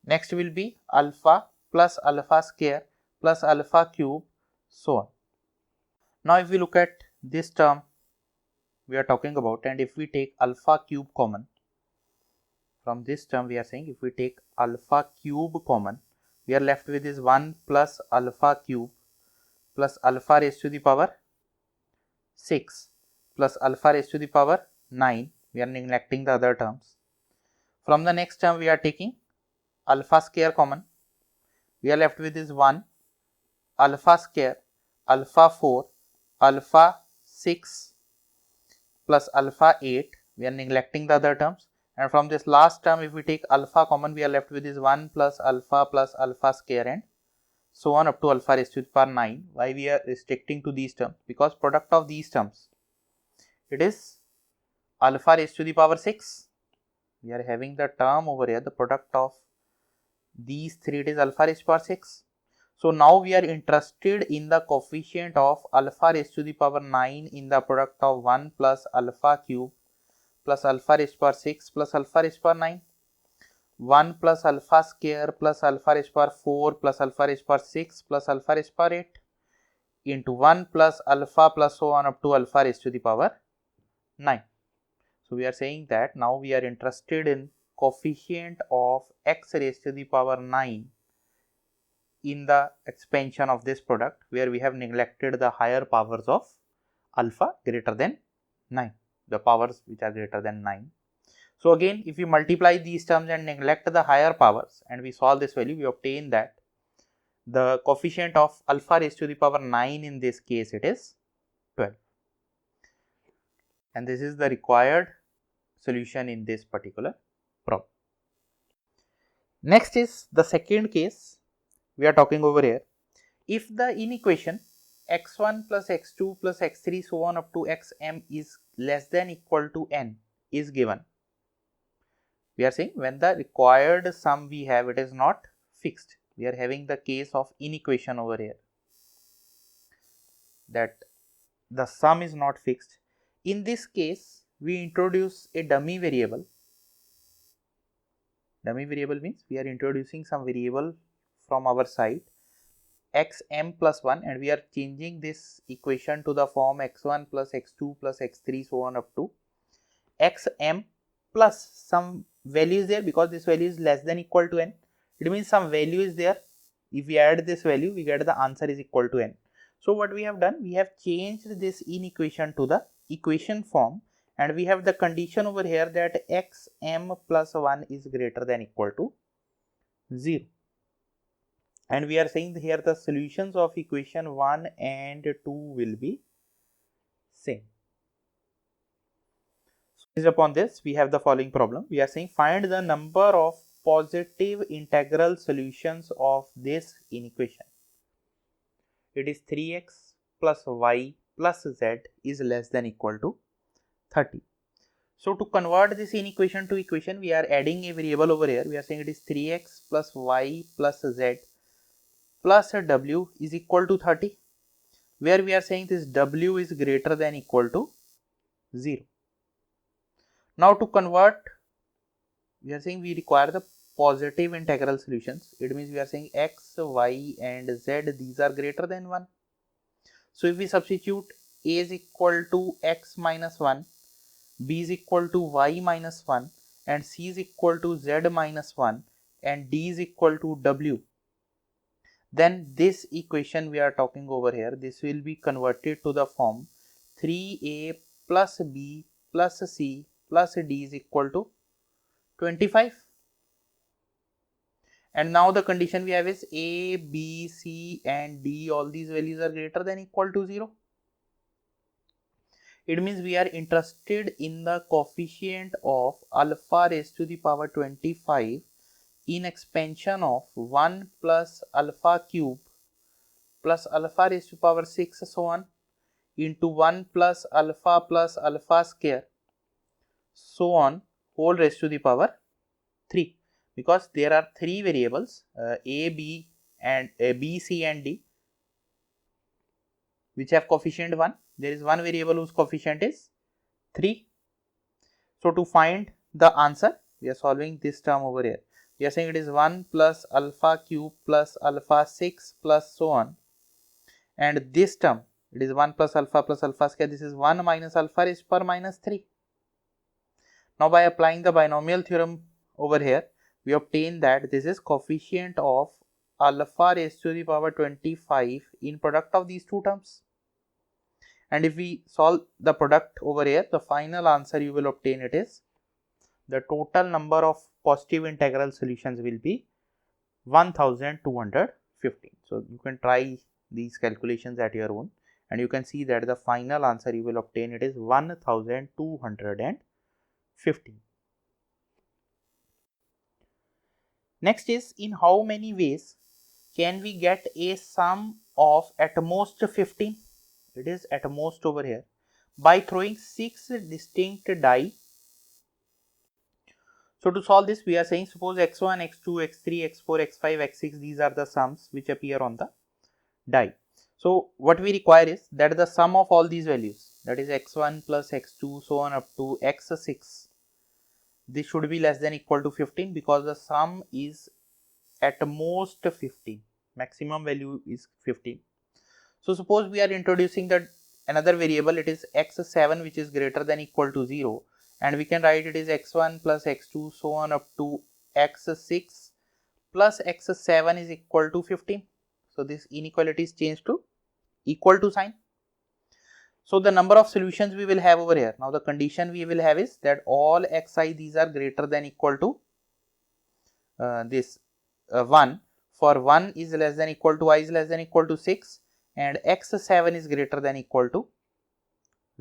Next will be alpha plus alpha square plus alpha cube, so on. Now if we look at this term we are talking about, and if we take alpha cube common from this term we are saying if we take alpha cube common, we are left with is 1 plus alpha cube plus alpha raised to the power 6 plus alpha raised to the power 9. We are neglecting the other terms. From the next term we are taking alpha square common. We are left with is 1 alpha square alpha 4 alpha 6 plus alpha 8. We are neglecting the other terms. And from this last term, if we take alpha common, we are left with is 1 plus alpha square and so on up to alpha raised to the power 9. Why we are restricting to these terms? Because product of these terms, it is alpha raised to the power 6. We are having the term over here, the product of these three, it is alpha raised to the power 6. So now we are interested in the coefficient of alpha raised to the power 9 in the product of 1 plus alpha cube plus alpha raised to the power 6 plus alpha raised to the power 9. 1 plus alpha square plus alpha raised to the power 4 plus alpha raised to the power 6 plus alpha raised to the power 8 into 1 plus alpha plus so on up to alpha raised to the power 9. So we are saying that now we are interested in coefficient of x raised to the power 9 in the expansion of this product, where we have neglected the higher powers of alpha greater than 9, the powers which are greater than 9. So again, if we multiply these terms and neglect the higher powers and we solve this value, we obtain that the coefficient of alpha raised to the power 9 in this case, it is 12. And this is the required solution in this particular problem. Next is the second case we are talking over here. If the inequation x1 plus x2 plus x3 so on up to xm is less than equal to n is given, we are saying when the required sum we have, it is not fixed. We are having the case of inequation over here, that the sum is not fixed. In this case, we introduce a dummy variable. Dummy variable means we are introducing some variable from our side, xm plus 1, and we are changing this equation to the form x1 plus x2 plus x3 so on up to xm plus some value is there, because this value is less than equal to n. It means some value is there. If we add this value, we get the answer is equal to n. So what we have done, we have changed this inequation to the equation form, and we have the condition over here that xm plus 1 is greater than equal to 0. And we are saying here the solutions of equation 1 and 2 will be same. So based upon this, we have the following problem. We are saying find the number of positive integral solutions of this inequation. It is 3x plus y plus z is less than equal to 30. So to convert this inequation to equation, we are adding a variable over here. We are saying it is 3x plus y plus z plus w is equal to 30, where we are saying this w is greater than equal to 0. Now to convert, we are saying we require the positive integral solutions. It means we are saying x, y and z, these are greater than 1. So if we substitute a is equal to x minus 1, b is equal to y minus 1 and c is equal to z minus 1 and d is equal to w, then this equation we are talking over here, this will be converted to the form 3a plus b plus c plus d is equal to 25. And now the condition we have is a, b, c and d, all these values are greater than equal to 0. It means we are interested in the coefficient of alpha raised to the power 25 in expansion of 1 plus alpha cube plus alpha raised to power 6 so on into 1 plus alpha square so on whole raised to the power 3, because there are three variables a, b and b, c and d which have coefficient 1. There is one variable whose coefficient is 3. So to find the answer, we are solving this term over here. We are saying it is 1 plus alpha cube plus alpha 6 plus so on, and this term it is 1 plus alpha square, this is 1 minus alpha raised to power minus 3. Now by applying the binomial theorem over here, we obtain that this is coefficient of alpha raised to the power 25 in product of these two terms. And if we solve the product over here, the final answer you will obtain it is the total number of positive integral solutions will be 1215. So you can try these calculations at your own, and you can see that the final answer you will obtain it is 1215. Next is, in how many ways can we get a sum of at most 15? It is at most over here, by throwing 6 distinct die. So to solve this, we are saying, suppose x1, x2, x3, x4, x5, x6, these are the sums which appear on the die. So what we require is that the sum of all these values, that is x1 plus x2 so on up to x6, this should be less than equal to 15, because the sum is at most 15, maximum value is 15. So suppose we are introducing the another variable, it is x7, which is greater than equal to 0, and we can write it is x1 plus x2 so on up to x6 plus x7 is equal to 15. So this inequality is changed to equal to sign. So the number of solutions we will have over here, now the condition we will have is that all xi these are greater than equal to this 1, for 1 is less than equal to I is less than equal to 6, and x7 is greater than equal to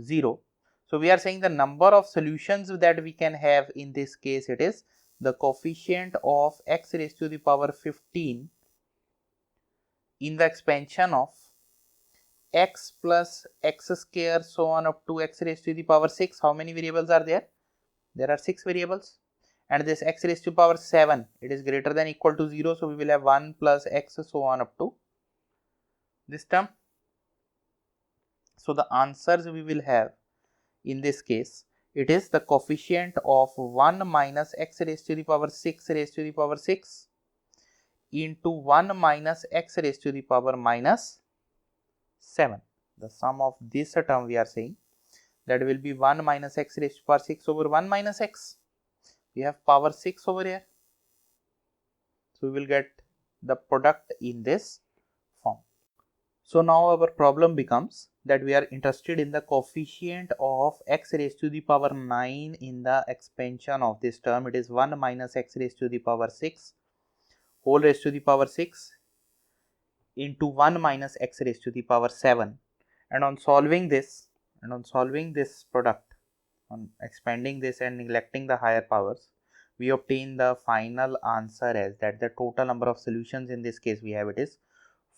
0. So we are saying the number of solutions that we can have in this case, it is the coefficient of x raised to the power 15 in the expansion of x plus x square so on up to x raised to the power 6. How many variables are there? There are 6 variables, and this x raised to power 7, it is greater than equal to 0, so we will have 1 plus x so on up to this term. So the answers we will have in this case, it is the coefficient of 1 minus x raised to the power 6 raised to the power 6 into 1 minus x raised to the power minus 7. The sum of this term we are saying that will be 1 minus x raised to power 6 over 1 minus x. We have power 6 over here. So we will get the product in this form. So now our problem becomes that we are interested in the coefficient of x raised to the power 9 in the expansion of this term. It is 1 minus x raised to the power 6 whole raised to the power 6 into 1 minus x raised to the power 7. And on solving this product, on expanding this and neglecting the higher powers, we obtain the final answer as that the total number of solutions in this case we have it is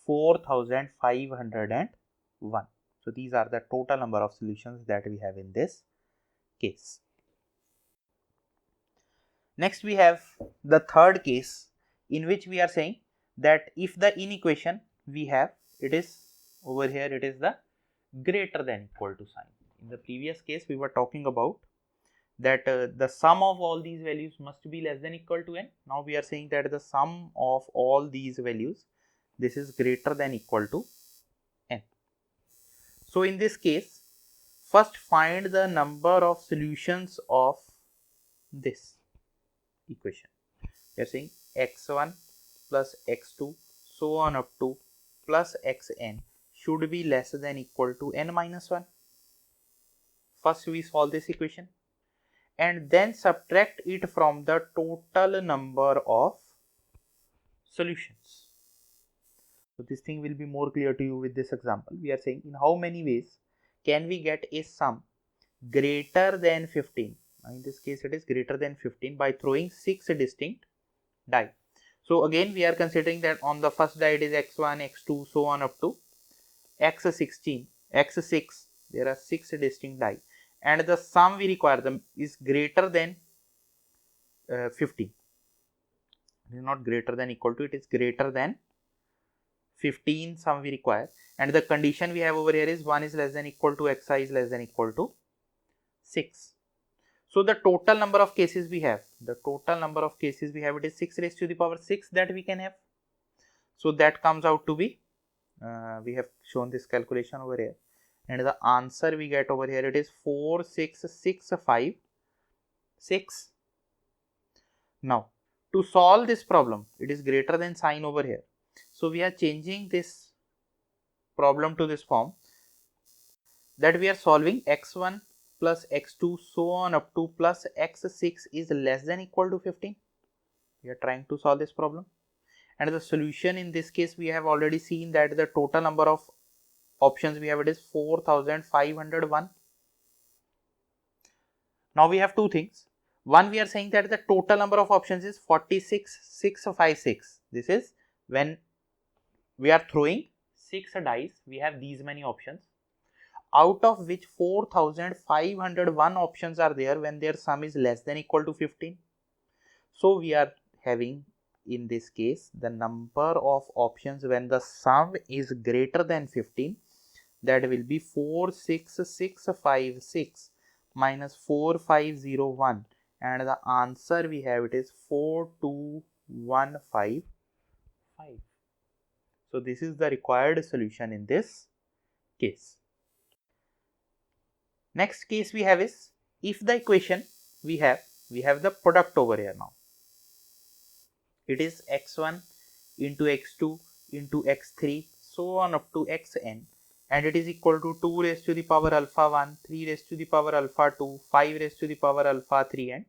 4501. So these are the total number of solutions that we have in this case. Next we have the third case, in which we are saying that if the inequation we have, it is over here, it is the greater than equal to sign. In the previous case we were talking about that the sum of all these values must be less than equal to n. Now we are saying that the sum of all these values, this is greater than equal to n. So in this case, first find the number of solutions of this equation. We are saying x1 plus x2 so on up to plus xn should be less than equal to n minus 1. First we solve this equation and then subtract it from the total number of solutions. So this thing will be more clear to you with this example. We are saying in how many ways can we get a sum greater than 15. Now in this case it is greater than 15 by throwing 6 distinct die. So again we are considering that on the first die it is x1, x2 so on up to x16, x6, there are 6 distinct die, and the sum we require them is greater than 15. It is not greater than equal to, it is greater than 15 sum we require, and the condition we have over here is 1 is less than equal to xi is less than equal to 6. So the total number of cases we have, it is 6 raised to the power 6 that we can have. So that comes out to be, we have shown this calculation over here, and the answer we get over here, it is 46656. Now, to solve this problem, it is greater than sign over here. So, we are changing this problem to this form, that we are solving x1 plus x2 so on up to plus x6 is less than equal to 15. We are trying to solve this problem, and the solution in this case we have already seen that the total number of options we have, it is 4501. Now we have two things. One, we are saying that the total number of options is 46656. This is when we are throwing 6 dice, we have these many options, out of which 4501 options are there when their sum is less than equal to 15. So we are having in this case the number of options when the sum is greater than 15, that will be 46656 minus 4501, and the answer we have, it is 42155. So this is the required solution in this case. Next case we have is, if the equation we have the product over here. Now it is x1 into x2 into x3 so on up to xn, and it is equal to 2 raised to the power alpha 1, 3 raised to the power alpha 2, 5 raised to the power alpha 3, and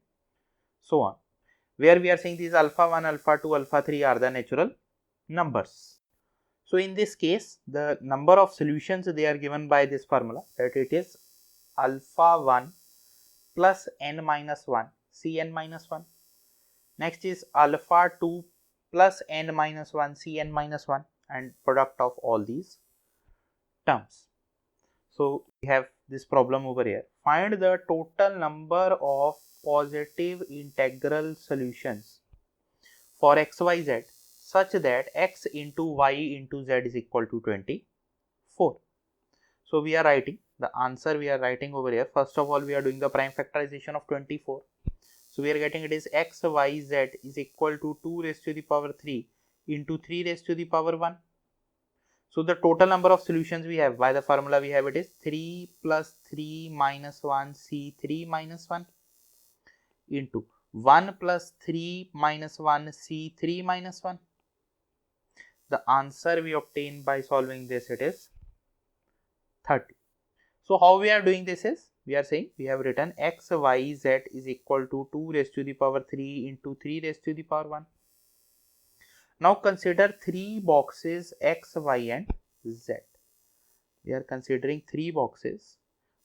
so on, where we are saying these alpha 1, alpha 2, alpha 3 are the natural numbers. So in this case, the number of solutions they are given by this formula, that it is alpha 1 plus n minus 1 cn minus 1. Next is alpha 2 plus n minus 1 cn minus 1, and product of all these terms. So we have this problem over here. Find the total number of positive integral solutions for xyz such that x into y into z is equal to 24. So we are writing the answer, we are writing over here. First of all, we are doing the prime factorization of 24. So we are getting it is x y z is equal to 2 raised to the power 3 into 3 raised to the power 1. So the total number of solutions we have by the formula we have, it is 3 plus 3 minus 1 c3 minus 1 into 1 plus 3 minus 1 c3 minus 1. The answer we obtain by solving this, it is 30. So how we are doing this is, we are saying we have written x y z is equal to 2 raised to the power 3 into 3 raised to the power 1. Now consider 3 boxes x, y and z. We are considering 3 boxes.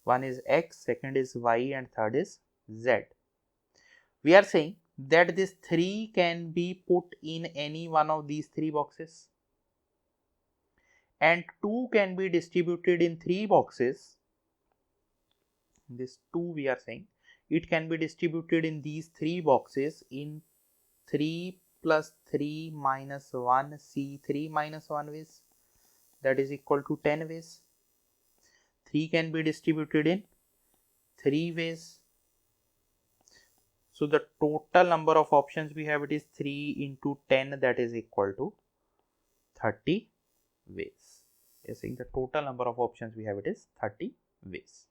One is x, second is y, and third is z. We are saying that this 3 can be put in any one of these 3 boxes, and 2 can be distributed in 3 boxes. This 2 we are saying it can be distributed in these 3 boxes in 3 plus 3 minus 1 c3 minus 1 ways, that is equal to 10 ways. 3 can be distributed in 3 ways. So the total number of options we have, it is 3 into 10, that is equal to 30 ways. You are saying the total number of options we have, it is 30 ways.